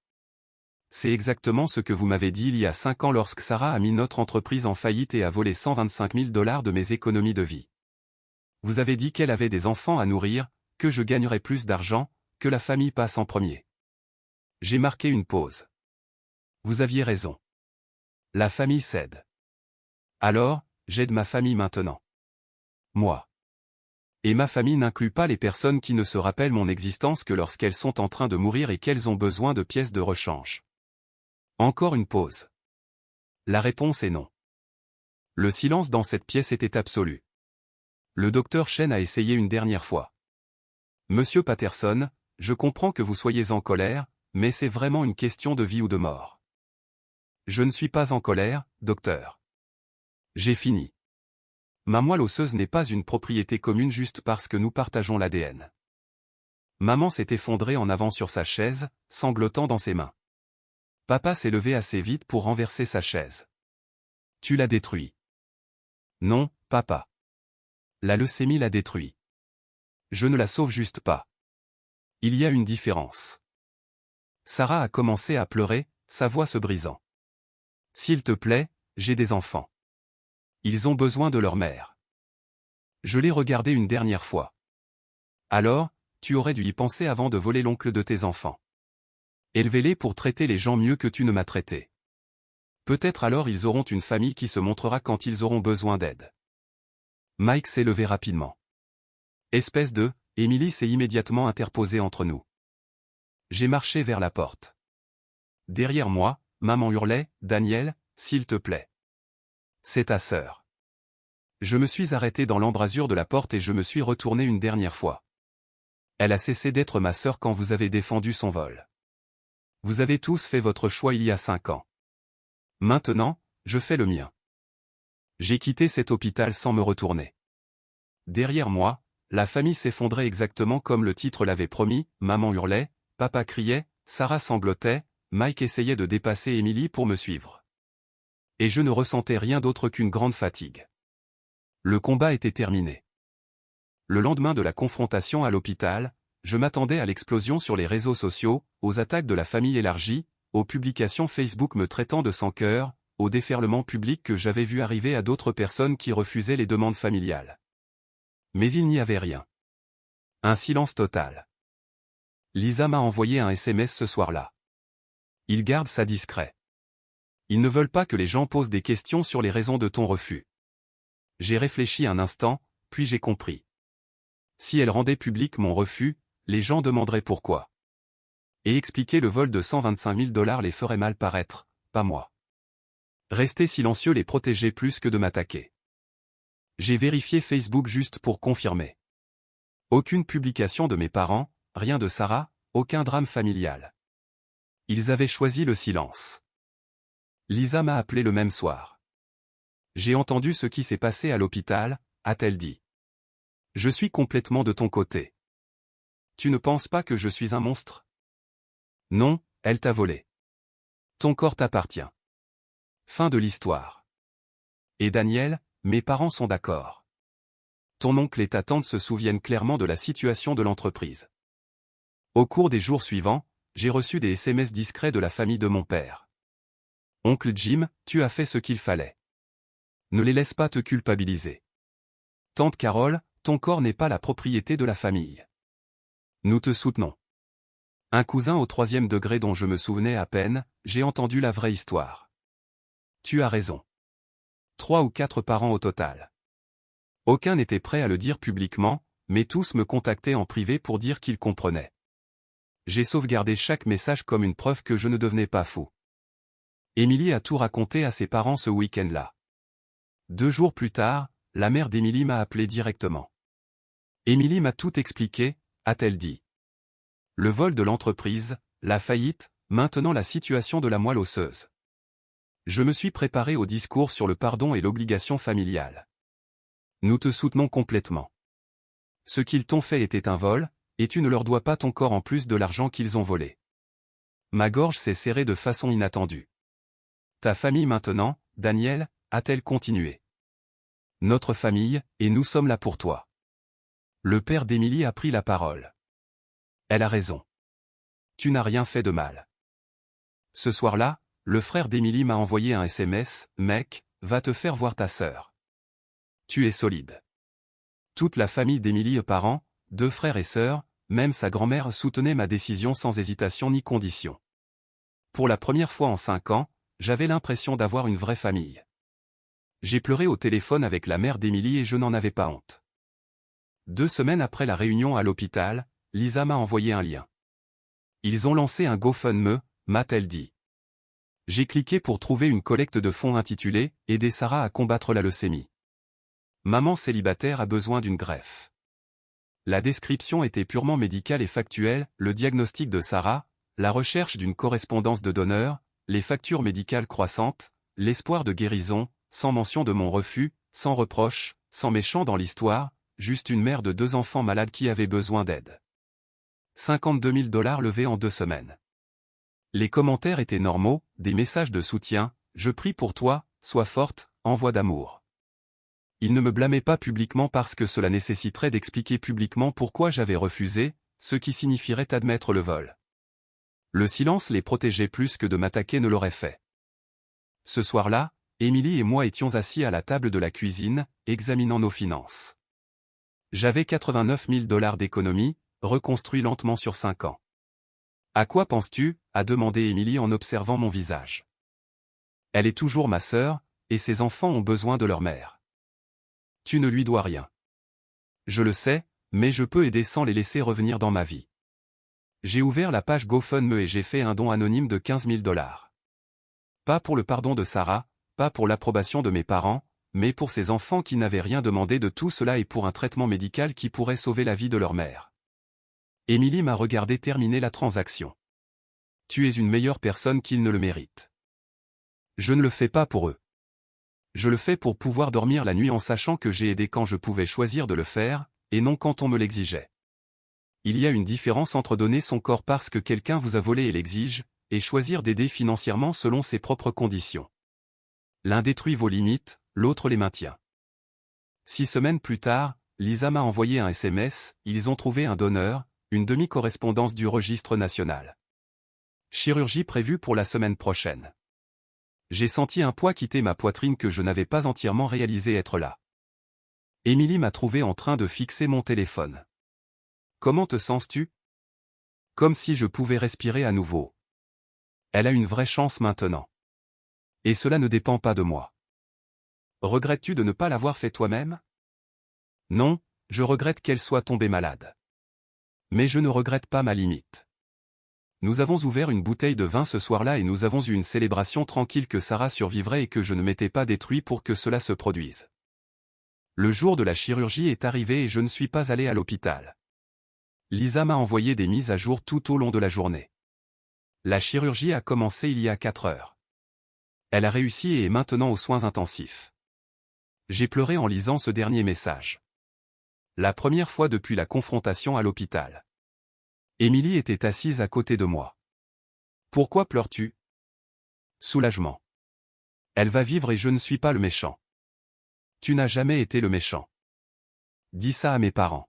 C'est exactement ce que vous m'avez dit il y a 5 ans lorsque Sarah a mis notre entreprise en faillite et a volé 125 000 $ de mes économies de vie. Vous avez dit qu'elle avait des enfants à nourrir, que je gagnerais plus d'argent, que la famille passe en premier. J'ai marqué une pause. Vous aviez raison. La famille cède. Alors, j'aide ma famille maintenant. Moi. Et ma famille n'inclut pas les personnes qui ne se rappellent mon existence que lorsqu'elles sont en train de mourir et qu'elles ont besoin de pièces de rechange. Encore une pause. La réponse est non. Le silence dans cette pièce était absolu. Le docteur Chen a essayé une dernière fois. Monsieur Patterson, je comprends que vous soyez en colère, mais c'est vraiment une question de vie ou de mort. Je ne suis pas en colère, docteur. J'ai fini. Ma moelle osseuse n'est pas une propriété commune juste parce que nous partageons l'ADN. Maman s'est effondrée en avant sur sa chaise, sanglotant dans ses mains. Papa s'est levé assez vite pour renverser sa chaise. Tu l'as détruit. Non, papa. La leucémie l'a détruit. Je ne la sauve juste pas. Il y a une différence. Sarah a commencé à pleurer, sa voix se brisant. S'il te plaît, j'ai des enfants. Ils ont besoin de leur mère. Je l'ai regardé une dernière fois. Alors, tu aurais dû y penser avant de voler l'oncle de tes enfants. Élevez-les pour traiter les gens mieux que tu ne m'as traité. Peut-être alors ils auront une famille qui se montrera quand ils auront besoin d'aide. Mike s'est levé rapidement. Espèce de, Emily s'est immédiatement interposée entre nous. J'ai marché vers la porte. Derrière moi, maman hurlait, Daniel, s'il te plaît. C'est ta sœur. Je me suis arrêté dans l'embrasure de la porte et je me suis retourné une dernière fois. Elle a cessé d'être ma sœur quand vous avez défendu son vol. Vous avez tous fait votre choix il y a 5 ans. Maintenant, je fais le mien. J'ai quitté cet hôpital sans me retourner. Derrière moi, la famille s'effondrait exactement comme le titre l'avait promis, maman hurlait, papa criait, Sarah sanglotait, Mike essayait de dépasser Emily pour me suivre. Et je ne ressentais rien d'autre qu'une grande fatigue. Le combat était terminé. Le lendemain de la confrontation à l'hôpital, je m'attendais à l'explosion sur les réseaux sociaux, aux attaques de la famille élargie, aux publications Facebook me traitant de sans-cœur, au déferlement public que j'avais vu arriver à d'autres personnes qui refusaient les demandes familiales. Mais il n'y avait rien. Un silence total. Lisa m'a envoyé un SMS ce soir-là. Ils gardent ça discret. Ils ne veulent pas que les gens posent des questions sur les raisons de ton refus. J'ai réfléchi un instant, puis j'ai compris. Si elle rendait public mon refus, les gens demanderaient pourquoi. Et expliquer le vol de 125 000 $ les ferait mal paraître, pas moi. Rester silencieux les protégeait plus que de m'attaquer. J'ai vérifié Facebook juste pour confirmer. Aucune publication de mes parents, rien de Sarah, aucun drame familial. Ils avaient choisi le silence. Lisa m'a appelé le même soir. J'ai entendu ce qui s'est passé à l'hôpital, a-t-elle dit. Je suis complètement de ton côté. Tu ne penses pas que je suis un monstre? Non, elle t'a volé. Ton corps t'appartient. Fin de l'histoire. Et Daniel, mes parents sont d'accord. Ton oncle et ta tante se souviennent clairement de la situation de l'entreprise. Au cours des jours suivants, j'ai reçu des SMS discrets de la famille de mon père. Oncle Jim, tu as fait ce qu'il fallait. Ne les laisse pas te culpabiliser. Tante Carole, ton corps n'est pas la propriété de la famille. Nous te soutenons. Un cousin au 3e degré dont je me souvenais à peine, j'ai entendu la vraie histoire. Tu as raison. 3 ou 4 parents au total. Aucun n'était prêt à le dire publiquement, mais tous me contactaient en privé pour dire qu'ils comprenaient. J'ai sauvegardé chaque message comme une preuve que je ne devenais pas fou. Émilie a tout raconté à ses parents ce week-end-là. 2 jours plus tard, la mère d'Émilie m'a appelé directement. Émilie m'a tout expliqué, a-t-elle dit. Le vol de l'entreprise, la faillite, maintenant la situation de la moelle osseuse. Je me suis préparé au discours sur le pardon et l'obligation familiale. Nous te soutenons complètement. Ce qu'ils t'ont fait était un vol, et tu ne leur dois pas ton corps en plus de l'argent qu'ils ont volé. Ma gorge s'est serrée de façon inattendue. Ta famille maintenant, Daniel, a-t-elle continué? Notre famille, et nous sommes là pour toi. Le père d'Émilie a pris la parole. Elle a raison. Tu n'as rien fait de mal. Ce soir-là, le frère d'Émilie m'a envoyé un SMS, mec, va te faire voir ta sœur. Tu es solide. Toute la famille d'Émilie, parents, 2 frères et sœurs, même sa grand-mère soutenait ma décision sans hésitation ni condition. Pour la première fois en 5 ans, j'avais l'impression d'avoir une vraie famille. J'ai pleuré au téléphone avec la mère d'Émilie et je n'en avais pas honte. 2 semaines après la réunion à l'hôpital, Lisa m'a envoyé un lien. Ils ont lancé un GoFundMe, m'a-t-elle dit. J'ai cliqué pour trouver une collecte de fonds intitulée « Aider Sarah à combattre la leucémie ». Maman célibataire a besoin d'une greffe. La description était purement médicale et factuelle, le diagnostic de Sarah, la recherche d'une correspondance de donneurs, les factures médicales croissantes, l'espoir de guérison, sans mention de mon refus, sans reproche, sans méchant dans l'histoire, juste une mère de 2 enfants malades qui avait besoin d'aide. 52 000 $ levés en 2 semaines. Les commentaires étaient normaux, des messages de soutien, je prie pour toi, sois forte, envoi d'amour. Il ne me blâmait pas publiquement parce que cela nécessiterait d'expliquer publiquement pourquoi j'avais refusé, ce qui signifierait admettre le vol. Le silence les protégeait plus que de m'attaquer ne l'aurait fait. Ce soir-là, Émilie et moi étions assis à la table de la cuisine, examinant nos finances. J'avais 89 000 $ d'économie, reconstruit lentement sur 5 ans. À quoi penses-tu ? A demandé Émilie en observant mon visage. Elle est toujours ma sœur, et ses enfants ont besoin de leur mère. Tu ne lui dois rien. Je le sais, mais je peux aider sans les laisser revenir dans ma vie. J'ai ouvert la page GoFundMe et j'ai fait un don anonyme de 15 000 $. Pas pour le pardon de Sarah, pas pour l'approbation de mes parents, mais pour ces enfants qui n'avaient rien demandé de tout cela et pour un traitement médical qui pourrait sauver la vie de leur mère. Émilie m'a regardé terminer la transaction. Tu es une meilleure personne qu'ils ne le méritent. Je ne le fais pas pour eux. Je le fais pour pouvoir dormir la nuit en sachant que j'ai aidé quand je pouvais choisir de le faire, et non quand on me l'exigeait. Il y a une différence entre donner son corps parce que quelqu'un vous a volé et l'exige, et choisir d'aider financièrement selon ses propres conditions. L'un détruit vos limites, l'autre les maintient. 6 semaines plus tard, Lisa m'a envoyé un SMS, ils ont trouvé un donneur, une demi-correspondance du registre national. Chirurgie prévue pour la semaine prochaine. J'ai senti un poids quitter ma poitrine que je n'avais pas entièrement réalisé être là. Émilie m'a trouvé en train de fixer mon téléphone. Comment te sens-tu ? Comme si je pouvais respirer à nouveau. Elle a une vraie chance maintenant. Et cela ne dépend pas de moi. Regrettes-tu de ne pas l'avoir fait toi-même ? Non, je regrette qu'elle soit tombée malade. Mais je ne regrette pas ma limite. Nous avons ouvert une bouteille de vin ce soir-là et nous avons eu une célébration tranquille que Sarah survivrait et que je ne m'étais pas détruit pour que cela se produise. Le jour de la chirurgie est arrivé et je ne suis pas allé à l'hôpital. Lisa m'a envoyé des mises à jour tout au long de la journée. La chirurgie a commencé il y a 4 heures. Elle a réussi et est maintenant aux soins intensifs. J'ai pleuré en lisant ce dernier message. La première fois depuis la confrontation à l'hôpital. Émilie était assise à côté de moi. Pourquoi pleures-tu ? Soulagement. Elle va vivre et je ne suis pas le méchant. Tu n'as jamais été le méchant. Dis ça à mes parents.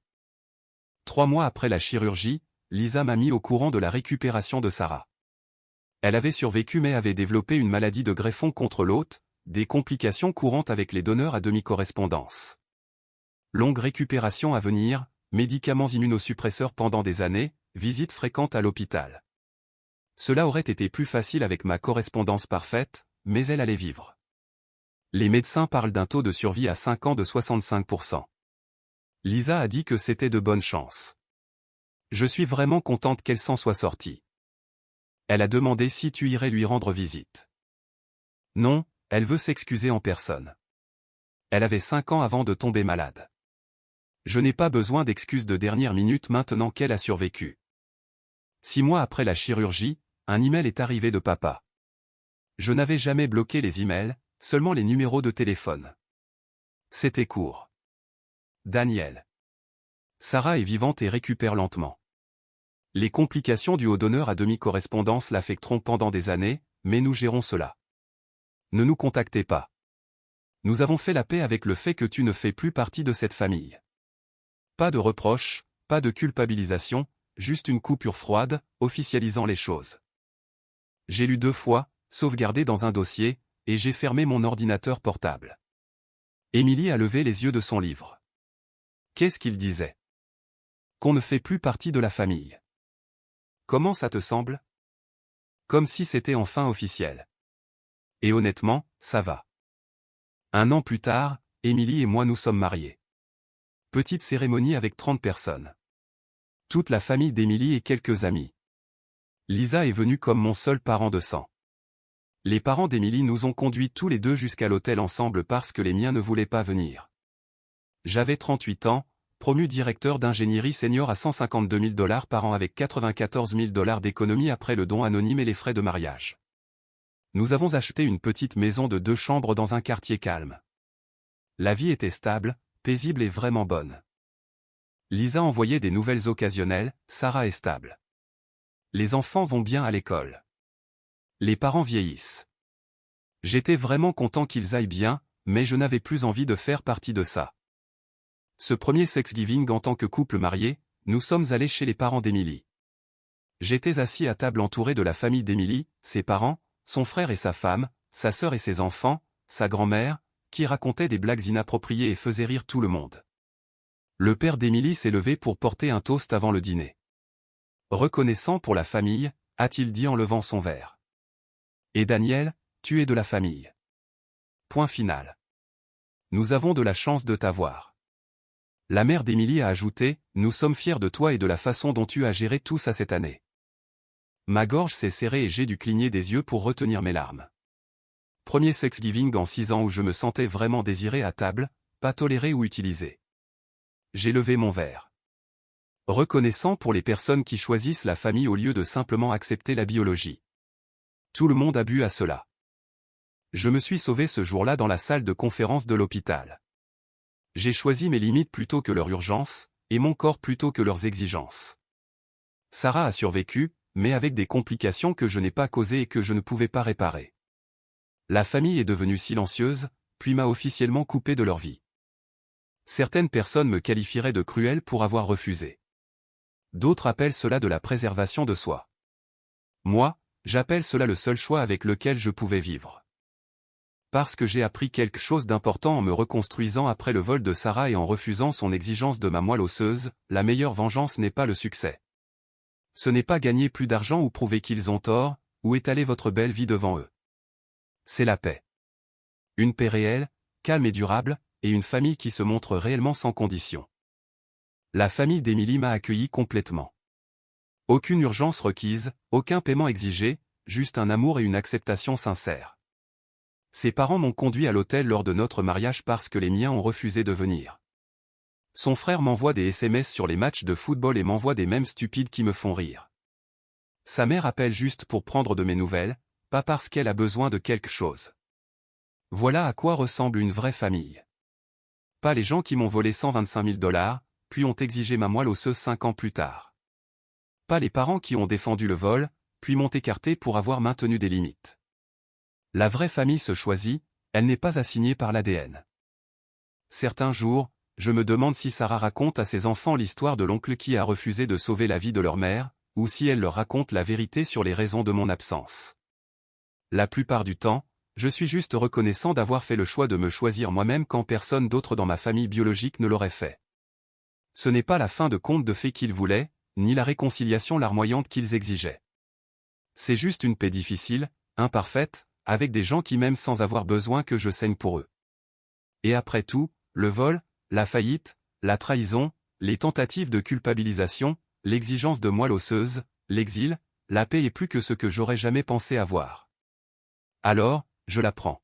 3 mois après la chirurgie, Lisa m'a mis au courant de la récupération de Sarah. Elle avait survécu mais avait développé une maladie de greffon contre l'hôte, des complications courantes avec les donneurs à demi-correspondance. Longue récupération à venir, médicaments immunosuppresseurs pendant des années, visites fréquentes à l'hôpital. Cela aurait été plus facile avec ma correspondance parfaite, mais elle allait vivre. Les médecins parlent d'un taux de survie à 5 ans de 65%. Lisa a dit que c'était de bonne chance. Je suis vraiment contente qu'elle s'en soit sortie. Elle a demandé si tu irais lui rendre visite. Non, elle veut s'excuser en personne. Elle avait 5 ans avant de tomber malade. Je n'ai pas besoin d'excuses de dernière minute maintenant qu'elle a survécu. 6 mois après la chirurgie, un email est arrivé de papa. Je n'avais jamais bloqué les emails, seulement les numéros de téléphone. C'était court. Daniel. Sarah est vivante et récupère lentement. Les complications dues au donneur à demi-correspondance l'affecteront pendant des années, mais nous gérons cela. Ne nous contactez pas. Nous avons fait la paix avec le fait que tu ne fais plus partie de cette famille. Pas de reproches, pas de culpabilisation, juste une coupure froide, officialisant les choses. J'ai lu 2 fois, sauvegardé dans un dossier, et j'ai fermé mon ordinateur portable. Émilie a levé les yeux de son livre. Qu'est-ce qu'il disait ? Qu'on ne fait plus partie de la famille. Comment ça te semble ? Comme si c'était enfin officiel. Et honnêtement, ça va. 1 an plus tard, Émilie et moi nous sommes mariés. Petite cérémonie avec 30 personnes. Toute la famille d'Émilie et quelques amis. Lisa est venue comme mon seul parent de sang. Les parents d'Émilie nous ont conduits tous les 2 jusqu'à l'hôtel ensemble parce que les miens ne voulaient pas venir. J'avais 38 ans, promu directeur d'ingénierie senior à 152 000 $ par an avec 94 000 $ d'économie après le don anonyme et les frais de mariage. Nous avons acheté une petite maison de 2 chambres dans un quartier calme. La vie était stable, paisible et vraiment bonne. Lisa envoyait des nouvelles occasionnelles, Sarah est stable. Les enfants vont bien à l'école. Les parents vieillissent. J'étais vraiment content qu'ils aillent bien, mais je n'avais plus envie de faire partie de ça. Ce premier Thanksgiving en tant que couple marié, nous sommes allés chez les parents d'Emily. J'étais assis à table entouré de la famille d'Emily, ses parents, son frère et sa femme, sa sœur et ses enfants, sa grand-mère, qui racontait des blagues inappropriées et faisait rire tout le monde. Le père d'Emily s'est levé pour porter un toast avant le dîner. Reconnaissant pour la famille, a-t-il dit en levant son verre. Et Daniel, tu es de la famille. Point final. Nous avons de la chance de t'avoir. La mère d'Emily a ajouté, nous sommes fiers de toi et de la façon dont tu as géré tout ça cette année. Ma gorge s'est serrée et j'ai dû cligner des yeux pour retenir mes larmes. Premier Thanksgiving en 6 ans où je me sentais vraiment désiré à table, pas toléré ou utilisé. J'ai levé mon verre. Reconnaissant pour les personnes qui choisissent la famille au lieu de simplement accepter la biologie. Tout le monde a bu à cela. Je me suis sauvé ce jour-là dans la salle de conférence de l'hôpital. J'ai choisi mes limites plutôt que leur urgence, et mon corps plutôt que leurs exigences. Sarah a survécu, mais avec des complications que je n'ai pas causées et que je ne pouvais pas réparer. La famille est devenue silencieuse, puis m'a officiellement coupé de leur vie. Certaines personnes me qualifieraient de cruel pour avoir refusé. D'autres appellent cela de la préservation de soi. Moi, j'appelle cela le seul choix avec lequel je pouvais vivre. Parce que j'ai appris quelque chose d'important en me reconstruisant après le vol de Sarah et en refusant son exigence de ma moelle osseuse, la meilleure vengeance n'est pas le succès. Ce n'est pas gagner plus d'argent ou prouver qu'ils ont tort, ou étaler votre belle vie devant eux. C'est la paix. Une paix réelle, calme et durable, et une famille qui se montre réellement sans condition. La famille d'Emily m'a accueilli complètement. Aucune urgence requise, aucun paiement exigé, juste un amour et une acceptation sincère. Ses parents m'ont conduit à l'hôtel lors de notre mariage parce que les miens ont refusé de venir. Son frère m'envoie des SMS sur les matchs de football et m'envoie des mèmes stupides qui me font rire. Sa mère appelle juste pour prendre de mes nouvelles, pas parce qu'elle a besoin de quelque chose. Voilà à quoi ressemble une vraie famille. Pas les gens qui m'ont volé 125 000 $, puis ont exigé ma moelle osseuse 5 ans plus tard. Pas les parents qui ont défendu le vol, puis m'ont écarté pour avoir maintenu des limites. La vraie famille se choisit, elle n'est pas assignée par l'ADN. Certains jours, je me demande si Sarah raconte à ses enfants l'histoire de l'oncle qui a refusé de sauver la vie de leur mère, ou si elle leur raconte la vérité sur les raisons de mon absence. La plupart du temps, je suis juste reconnaissant d'avoir fait le choix de me choisir moi-même quand personne d'autre dans ma famille biologique ne l'aurait fait. Ce n'est pas la fin de conte de fées qu'ils voulaient, ni la réconciliation larmoyante qu'ils exigeaient. C'est juste une paix difficile, imparfaite, avec des gens qui m'aiment sans avoir besoin que je saigne pour eux. Et après tout, le vol, la faillite, la trahison, les tentatives de culpabilisation, l'exigence de moelle osseuse, l'exil, la paix est plus que ce que j'aurais jamais pensé avoir. Alors, je la prends.